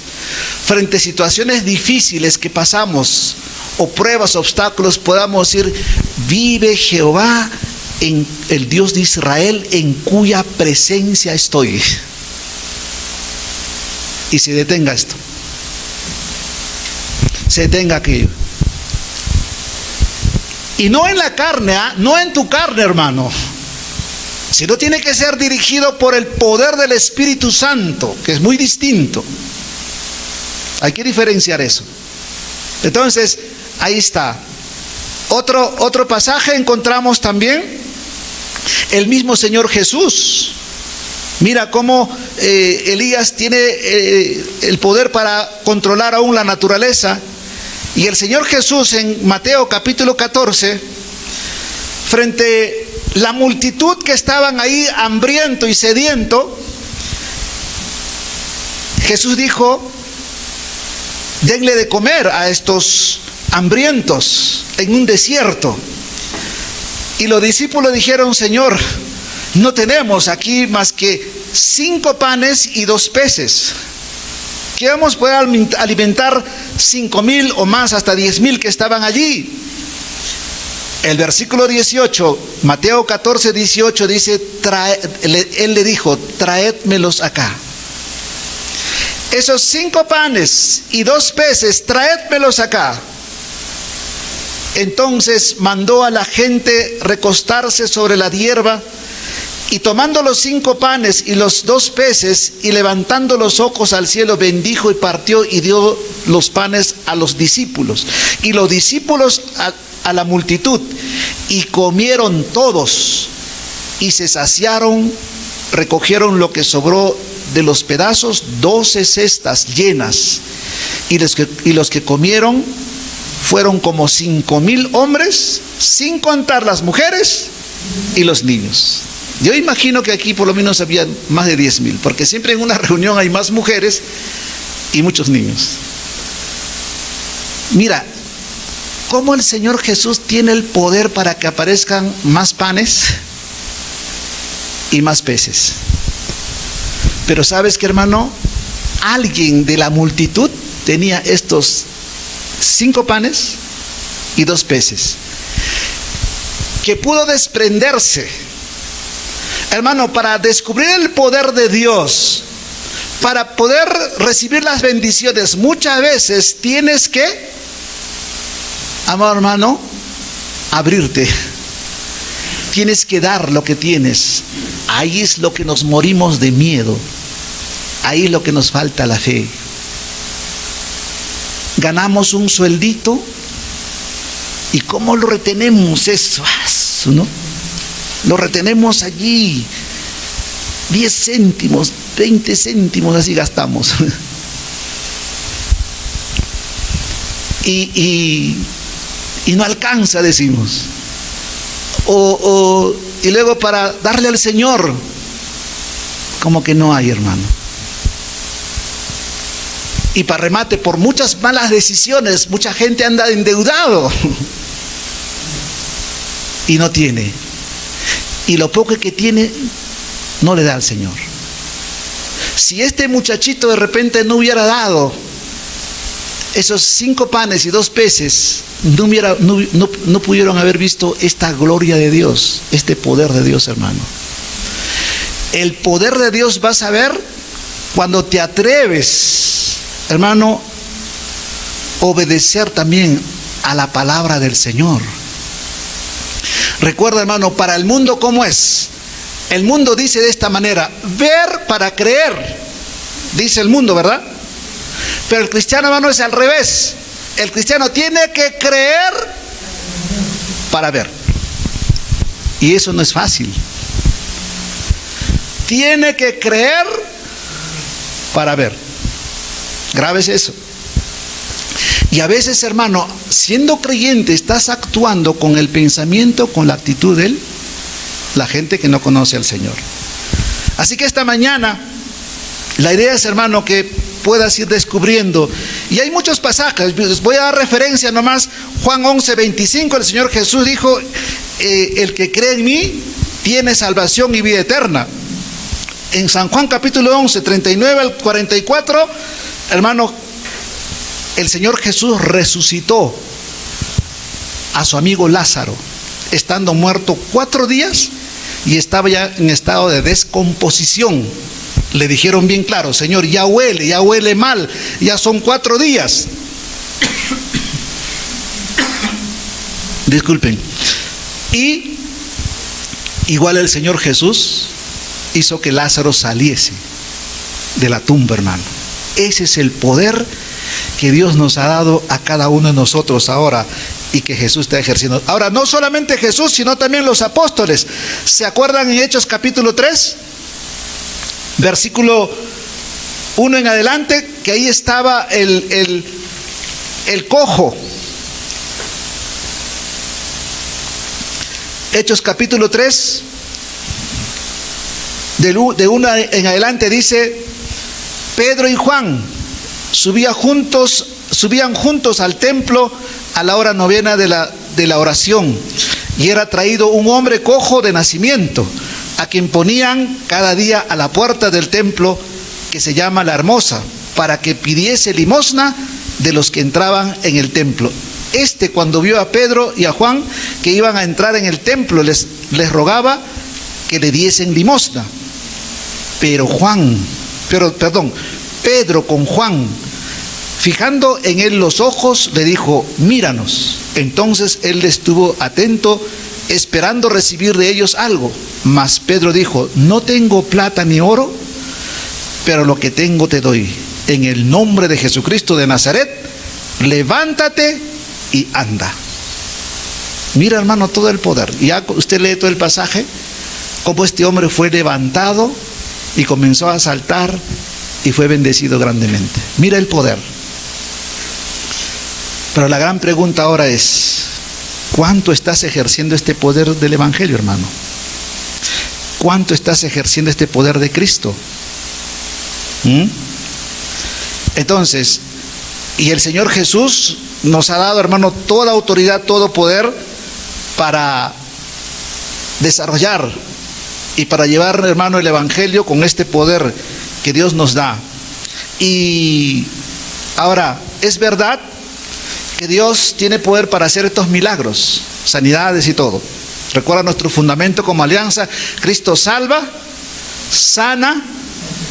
frente a situaciones difíciles que pasamos, o pruebas, obstáculos? Podamos decir: vive Jehová, en el Dios de Israel, en cuya presencia estoy. Y se detenga esto, se detenga aquello. Y no en la carne, no en tu carne, hermano, sino tiene que ser dirigido por el poder del Espíritu Santo, que es muy distinto. Hay que diferenciar eso. Entonces, ahí está. Otro pasaje encontramos también el mismo Señor Jesús. Mira cómo Elías tiene el poder para controlar aún la naturaleza. Y el Señor Jesús, en Mateo capítulo 14, frente la multitud que estaban ahí hambriento y sediento, Jesús dijo: denle de comer a estos hambrientos en un desierto. Y los discípulos dijeron: Señor, no tenemos aquí más que 5 panes y 2 peces. ¿Qué vamos a poder alimentar 5,000 o más, hasta 10,000 que estaban allí? El versículo 18, Mateo 14, 18 dice: él le dijo: traédmelos acá. Esos 5 panes y 2 peces, traédmelos acá. Entonces mandó a la gente recostarse sobre la hierba, y tomando los 5 panes y los 2 peces, y levantando los ojos al cielo, bendijo y partió y dio los panes a los discípulos. Y los discípulos a la multitud, y comieron todos, y se saciaron, recogieron lo que sobró de los pedazos, 12 cestas llenas, y los que comieron fueron como 5,000 hombres, sin contar las mujeres y los niños. Yo imagino que aquí por lo menos había más de 10,000, porque siempre en una reunión hay más mujeres y muchos niños. Mira, cómo el Señor Jesús tiene el poder para que aparezcan más panes y más peces. Pero ¿sabes qué, hermano? Alguien de la multitud tenía estos 5 panes y 2 peces, que pudo desprenderse. Hermano, para descubrir el poder de Dios, para poder recibir las bendiciones, muchas veces tienes que, amado hermano, abrirte. Tienes que dar lo que tienes. Ahí es lo que nos morimos de miedo. Ahí es lo que nos falta la fe. Ganamos un sueldito y ¿cómo lo retenemos eso? ¿No? Lo retenemos allí, 10 céntimos, 20 céntimos, así gastamos. Y no alcanza, decimos. Y luego para darle al Señor, como que no hay, hermano. Y para remate, por muchas malas decisiones, mucha gente anda endeudado y no tiene. Y lo poco que tiene, no le da al Señor. Si este muchachito de repente no hubiera dado esos 5 panes y 2 peces, no pudieron haber visto esta gloria de Dios, este poder de Dios, hermano. El poder de Dios vas a ver cuando te atreves, hermano, obedecer también a la palabra del Señor. Recuerda, hermano, para el mundo, ¿cómo es? El mundo dice de esta manera: ver para creer, dice el mundo, ¿verdad? Pero el cristiano, hermano, es al revés. El cristiano tiene que creer para ver. Y eso no es fácil. Tiene que creer para ver. Grave es eso. Y a veces, hermano, siendo creyente, estás actuando con el pensamiento, con la actitud de la gente que no conoce al Señor. Así que esta mañana, la idea es, hermano, que puedas ir descubriendo. Y hay muchos pasajes. Les voy a dar referencia nomás. Juan 11:25, el Señor Jesús dijo: el que cree en mí tiene salvación y vida eterna. En San Juan capítulo 11, 39 al 44, hermano, el Señor Jesús resucitó a su amigo Lázaro, estando muerto 4 días y estaba ya en estado de descomposición. Le dijeron bien claro: Señor, ya huele mal, ya son 4 días. Disculpen. Y igual el Señor Jesús hizo que Lázaro saliese de la tumba, hermano. Ese es el poder que Dios nos ha dado a cada uno de nosotros ahora y que Jesús está ejerciendo. Ahora, no solamente Jesús, sino también los apóstoles. ¿Se acuerdan en Hechos capítulo 3? Versículo 1 en adelante, que ahí estaba el cojo. Hechos capítulo 3, de 1 en adelante dice: Pedro y Juan subían juntos al templo a la hora novena de la oración, y era traído un hombre cojo de nacimiento, a quien ponían cada día a la puerta del templo, que se llama La Hermosa, para que pidiese limosna de los que entraban en el templo. Cuando vio a Pedro y a Juan que iban a entrar en el templo, les rogaba que le diesen limosna. Pedro con Juan, fijando en él los ojos, le dijo: míranos. Entonces él estuvo atento, esperando recibir de ellos algo. Mas Pedro dijo: no tengo plata ni oro, pero lo que tengo te doy. En el nombre de Jesucristo de Nazaret, levántate y anda. Mira, hermano, todo el poder. Y ya usted lee todo el pasaje, cómo este hombre fue levantado y comenzó a saltar y fue bendecido grandemente. Mira el poder. Pero la gran pregunta ahora es, ¿cuánto estás ejerciendo este poder del Evangelio, hermano? ¿Cuánto estás ejerciendo este poder de Cristo? Entonces, y el Señor Jesús nos ha dado, hermano, toda autoridad, todo poder para desarrollar y para llevar, hermano, el Evangelio con este poder que Dios nos da. Y ahora, es verdad que Dios tiene poder para hacer estos milagros, sanidades y todo. Recuerda nuestro fundamento como alianza: Cristo salva, sana,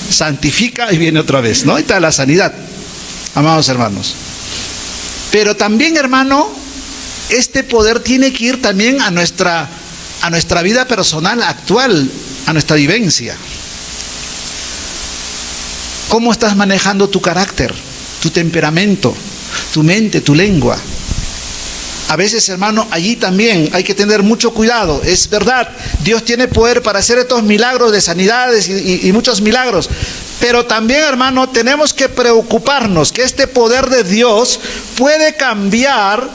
santifica y viene otra vez, ¿no? Ahí está la sanidad, amados hermanos. Pero también, hermano, este poder tiene que ir también a nuestra vida personal actual, a nuestra vivencia. ¿Cómo estás manejando tu carácter, tu temperamento, tu mente, tu lengua? A veces, hermano, allí también hay que tener mucho cuidado. Es verdad, Dios tiene poder para hacer estos milagros de sanidades y muchos milagros. Pero también, hermano, tenemos que preocuparnos que este poder de Dios puede cambiar,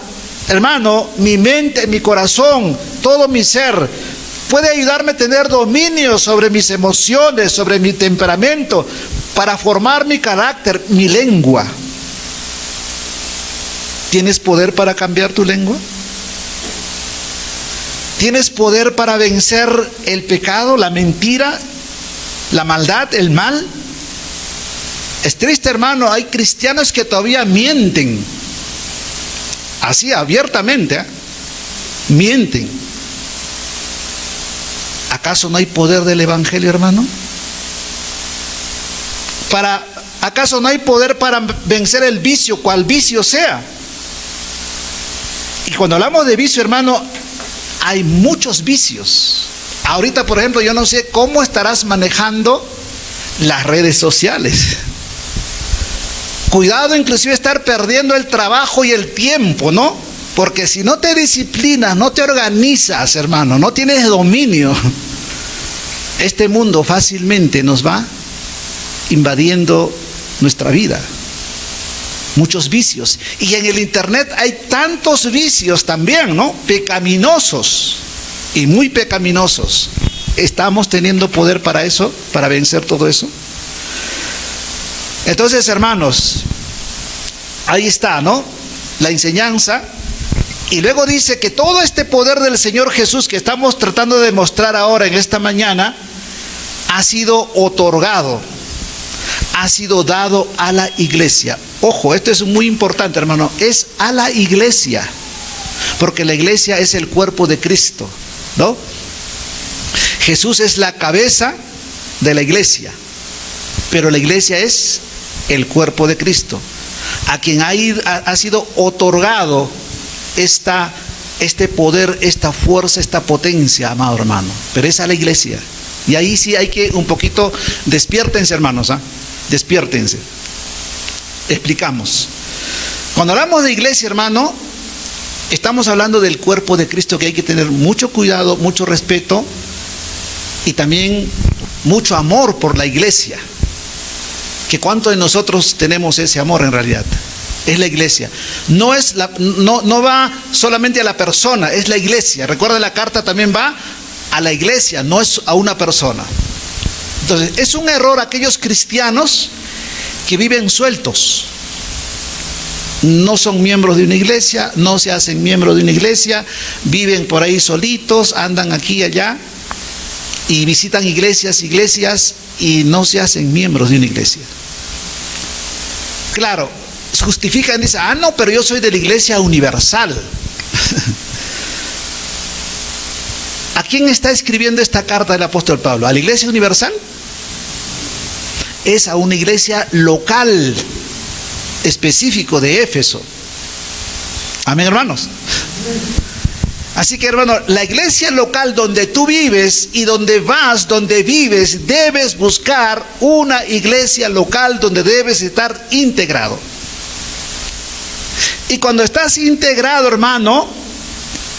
hermano, mi mente, mi corazón, todo mi ser. Puede ayudarme a tener dominio sobre mis emociones, sobre mi temperamento, para formar mi carácter, mi lengua. ¿Tienes poder para cambiar tu lengua? ¿Tienes poder para vencer el pecado, la mentira, la maldad, el mal? Es triste, hermano, hay cristianos que todavía mienten, así abiertamente, mienten. ¿Acaso no hay poder del Evangelio, hermano? ¿Acaso no hay poder para vencer el vicio, cual vicio sea? Y cuando hablamos de vicio, hermano, hay muchos vicios. Ahorita, por ejemplo, yo no sé cómo estarás manejando las redes sociales. Cuidado, inclusive, estar perdiendo el trabajo y el tiempo, ¿no? Porque si no te disciplinas, no te organizas, hermano, no tienes dominio, este mundo fácilmente nos va invadiendo nuestra vida. Muchos vicios. Y en el internet hay tantos vicios también, ¿no? Pecaminosos y muy pecaminosos. ¿Estamos teniendo poder para eso? ¿Para vencer todo eso? Entonces, hermanos, ahí está, ¿no? La enseñanza. Y luego dice que todo este poder del Señor Jesús que estamos tratando de mostrar ahora en esta mañana ha sido otorgado, ha sido dado a la iglesia. Ojo, esto es muy importante, hermano, es a la iglesia, porque la iglesia es el cuerpo de Cristo, ¿no? Jesús es la cabeza de la iglesia, pero la iglesia es el cuerpo de Cristo, a quien ha sido otorgado este poder, esta fuerza, esta potencia, amado hermano. Pero es a la iglesia. Y ahí sí hay que un poquito, despiértense, hermanos, despiértense. Explicamos. Cuando hablamos de iglesia, hermano, estamos hablando del cuerpo de Cristo, que hay que tener mucho cuidado, mucho respeto y también mucho amor por la iglesia. Que cuánto de nosotros tenemos ese amor en realidad. Es la iglesia. No va solamente a la persona, es la iglesia. Recuerda, la carta también va a la iglesia, no es a una persona. Entonces, es un error aquellos cristianos que viven sueltos. No son miembros de una iglesia, no se hacen miembros de una iglesia, viven por ahí solitos, andan aquí y allá y visitan iglesias y no se hacen miembros de una iglesia. Claro, justifican, dicen, no, pero yo soy de la iglesia universal. ¿A quién está escribiendo esta carta del apóstol Pablo? ¿A la iglesia universal? Es a una iglesia local, específico de Éfeso. Amén, hermanos. Así que, hermano, la iglesia local donde tú vives y donde vas, donde vives, debes buscar una iglesia local donde debes estar integrado. Y cuando estás integrado, hermano,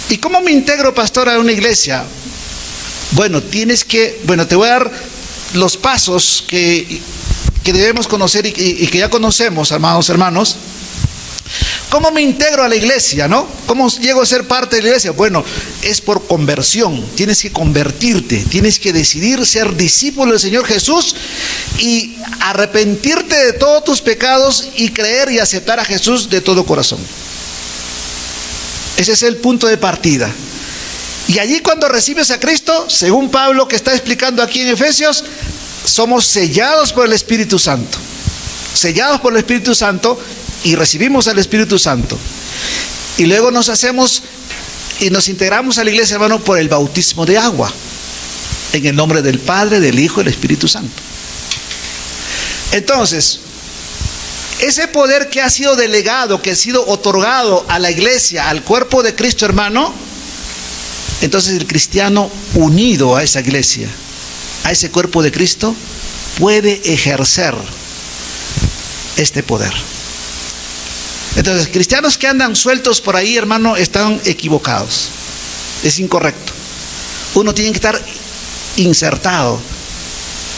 ¿Y cómo me integro, pastor, a una iglesia? Bueno, te voy a dar los pasos que debemos conocer y que ya conocemos, amados hermanos. ¿Cómo me integro a la iglesia, no? ¿Cómo llego a ser parte de la iglesia? Bueno, es por conversión. Tienes que convertirte, tienes que decidir ser discípulo del Señor Jesús y arrepentirte de todos tus pecados y creer y aceptar a Jesús de todo corazón. Ese es el punto de partida. Y allí, cuando recibes a Cristo, según Pablo, que está explicando aquí en Efesios, somos sellados por el Espíritu Santo. Sellados por el Espíritu Santo, y recibimos al Espíritu Santo. Y luego nos integramos a la iglesia, hermano, por el bautismo de agua, en el nombre del Padre, del Hijo y del Espíritu Santo. Entonces, ese poder que ha sido delegado, que ha sido otorgado a la iglesia, al cuerpo de Cristo, hermano, entonces el cristiano unido a esa iglesia, a ese cuerpo de Cristo, puede ejercer este poder. Entonces, cristianos que andan sueltos por ahí, hermano, están equivocados. Es incorrecto. Uno tiene que estar insertado,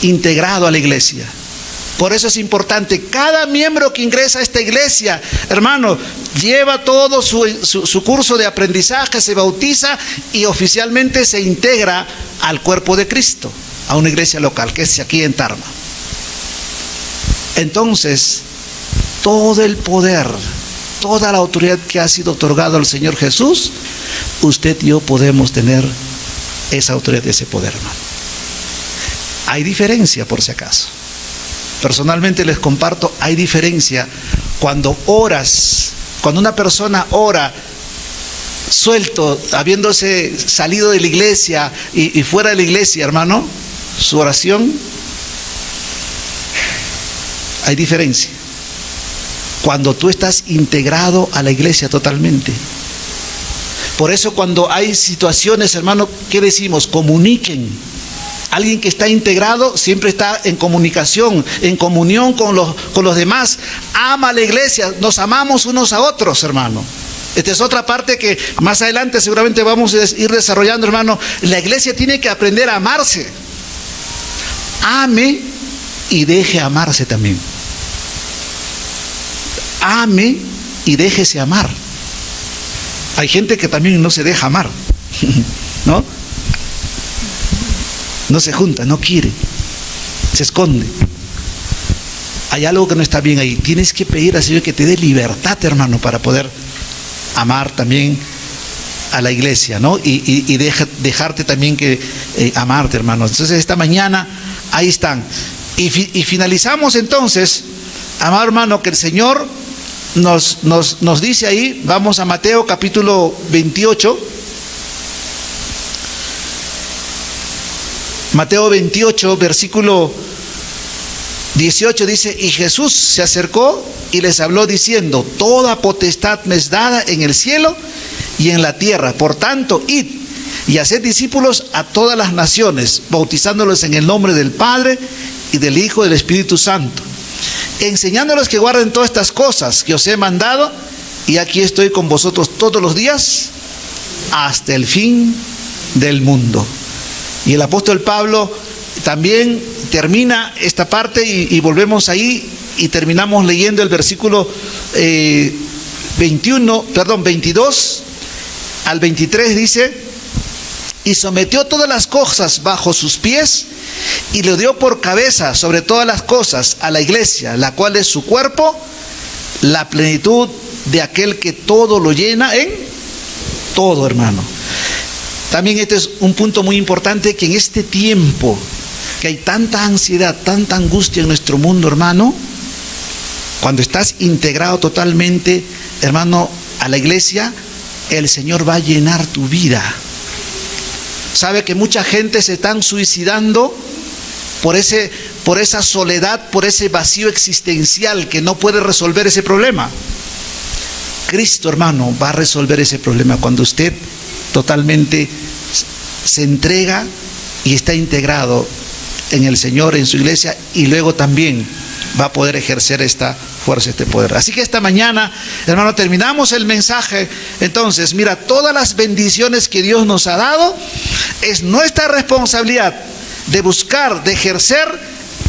integrado a la iglesia. Por eso es importante, cada miembro que ingresa a esta iglesia, hermano, lleva todo su curso de aprendizaje, se bautiza y oficialmente se integra al cuerpo de Cristo, a una iglesia local, que es aquí en Tarma. Entonces, todo el poder, toda la autoridad que ha sido otorgada al Señor Jesús, usted y yo podemos tener esa autoridad y ese poder, hermano. Hay diferencia, por si acaso. Personalmente les comparto, hay diferencia cuando oras, cuando una persona ora suelto, habiéndose salido de la iglesia y fuera de la iglesia, hermano, su oración, hay diferencia. Cuando tú estás integrado a la iglesia totalmente. Por eso, cuando hay situaciones, hermano, ¿qué decimos? Comuniquen. Alguien que está integrado siempre está en comunicación, en comunión con los demás. Ama a la iglesia, nos amamos unos a otros, hermano. Esta es otra parte que más adelante seguramente vamos a ir desarrollando, hermano. La iglesia tiene que aprender a amarse. Ame y deje amarse también. Ame y déjese amar. Hay gente que también no se deja amar, ¿no? No se junta, no quiere, se esconde. Hay algo que no está bien ahí. Tienes que pedir al Señor que te dé libertad, hermano, para poder amar también a la iglesia, ¿no? Y dejarte también que amarte, hermano. Entonces, esta mañana, ahí están. Y finalizamos entonces, amado hermano, que el Señor nos dice ahí. Vamos a Mateo capítulo 28. Mateo 28, versículo 18 dice: y Jesús se acercó y les habló diciendo: toda potestad me es dada en el cielo y en la tierra. Por tanto, id y haced discípulos a todas las naciones, bautizándolos en el nombre del Padre y del Hijo y del Espíritu Santo, enseñándoles que guarden todas estas cosas que os he mandado, y aquí estoy con vosotros todos los días hasta el fin del mundo. Y el apóstol Pablo también termina esta parte y volvemos ahí y terminamos leyendo el versículo 22 al 23. Dice: y sometió todas las cosas bajo sus pies y le dio por cabeza sobre todas las cosas a la iglesia, la cual es su cuerpo, la plenitud de aquel que todo lo llena en todo, hermano. También este es un punto muy importante, que en este tiempo que hay tanta ansiedad, tanta angustia en nuestro mundo, hermano, cuando estás integrado totalmente, hermano, a la iglesia, el Señor va a llenar tu vida. Sabe que mucha gente se están suicidando por esa soledad, por ese vacío existencial que no puede resolver ese problema. Cristo, hermano, va a resolver ese problema cuando usted totalmente se entrega y está integrado en el Señor, en su iglesia, y luego también va a poder ejercer esta fuerza este poder. Así que esta mañana, hermano, terminamos el mensaje. Entonces, mira, todas las bendiciones que Dios nos ha dado, es nuestra responsabilidad de buscar, de ejercer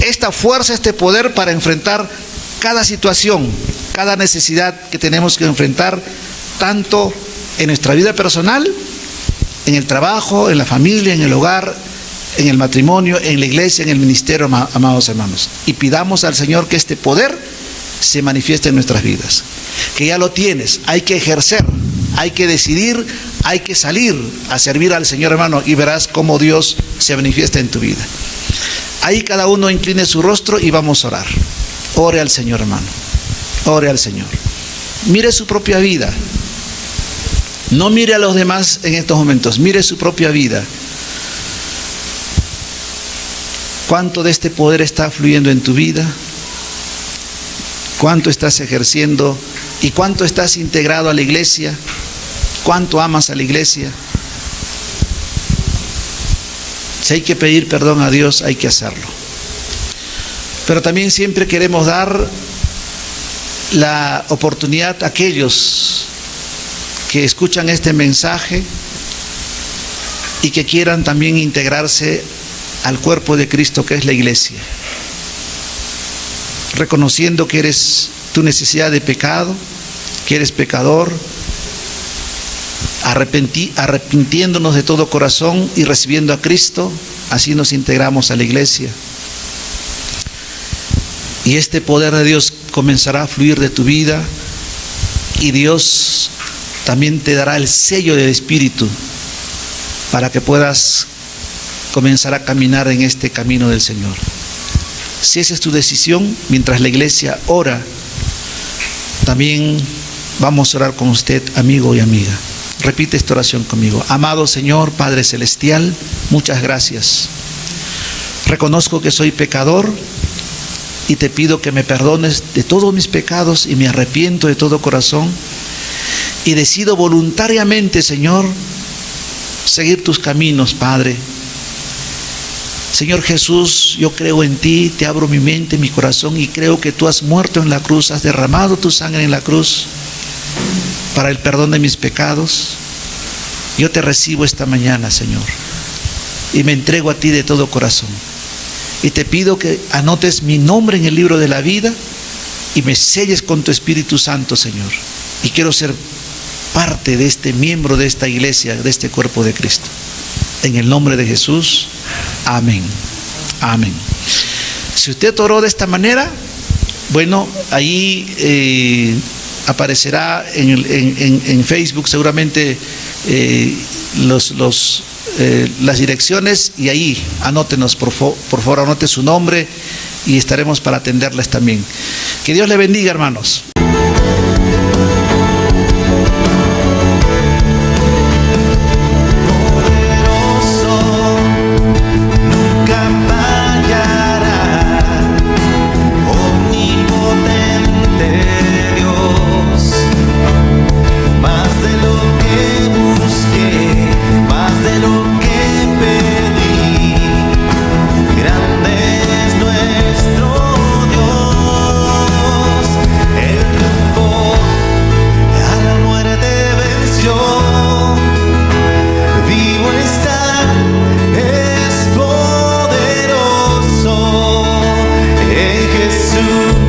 esta fuerza, este poder para enfrentar cada situación, cada necesidad que tenemos que enfrentar, tanto en nuestra vida personal, en el trabajo, en la familia, en el hogar, en el matrimonio, en la iglesia, en el ministerio, amados hermanos. Y pidamos al Señor que este poder se manifieste en nuestras vidas. Que ya lo tienes, hay que ejercer, hay que decidir, hay que salir a servir al Señor, hermano, y verás cómo Dios se manifiesta en tu vida. Ahí cada uno incline su rostro y vamos a orar. Ore al Señor, hermano. Ore al Señor. Mire su propia vida. No mire a los demás en estos momentos. Mire su propia vida. ¿Cuánto de este poder está fluyendo en tu vida? ¿Cuánto estás ejerciendo? ¿Y cuánto estás integrado a la iglesia? ¿Cuánto amas a la iglesia? Si hay que pedir perdón a Dios, hay que hacerlo. Pero también siempre queremos dar la oportunidad a aquellos que escuchan este mensaje y que quieran también integrarse al cuerpo de Cristo, que es la iglesia, reconociendo que eres tu necesidad de pecado, que eres pecador, arrepintiéndonos de todo corazón y recibiendo a Cristo. Así nos integramos a la iglesia y este poder de Dios comenzará a fluir de tu vida, y Dios también te dará el sello del Espíritu para que puedas comenzar a caminar en este camino del Señor. Si esa es tu decisión, mientras la iglesia ora, también vamos a orar con usted, amigo y amiga. Repite esta oración conmigo. Amado Señor, Padre Celestial, muchas gracias. Reconozco que soy pecador y te pido que me perdones de todos mis pecados, y me arrepiento de todo corazón y decido voluntariamente, Señor, seguir tus caminos, Padre. Señor Jesús, yo creo en ti, te abro mi mente, mi corazón, y creo que tú has muerto en la cruz, has derramado tu sangre en la cruz para el perdón de mis pecados. Yo te recibo esta mañana, Señor, y me entrego a ti de todo corazón. Y te pido que anotes mi nombre en el libro de la vida y me selles con tu Espíritu Santo, Señor. Y quiero ser parte de este miembro de esta iglesia, de este cuerpo de Cristo. En el nombre de Jesús, amén. Amén. Si usted oró de esta manera, bueno, ahí aparecerá en Facebook seguramente las direcciones, y ahí anótenos, por favor, anote su nombre y estaremos para atenderles también. Que Dios le bendiga, hermanos. Jesús.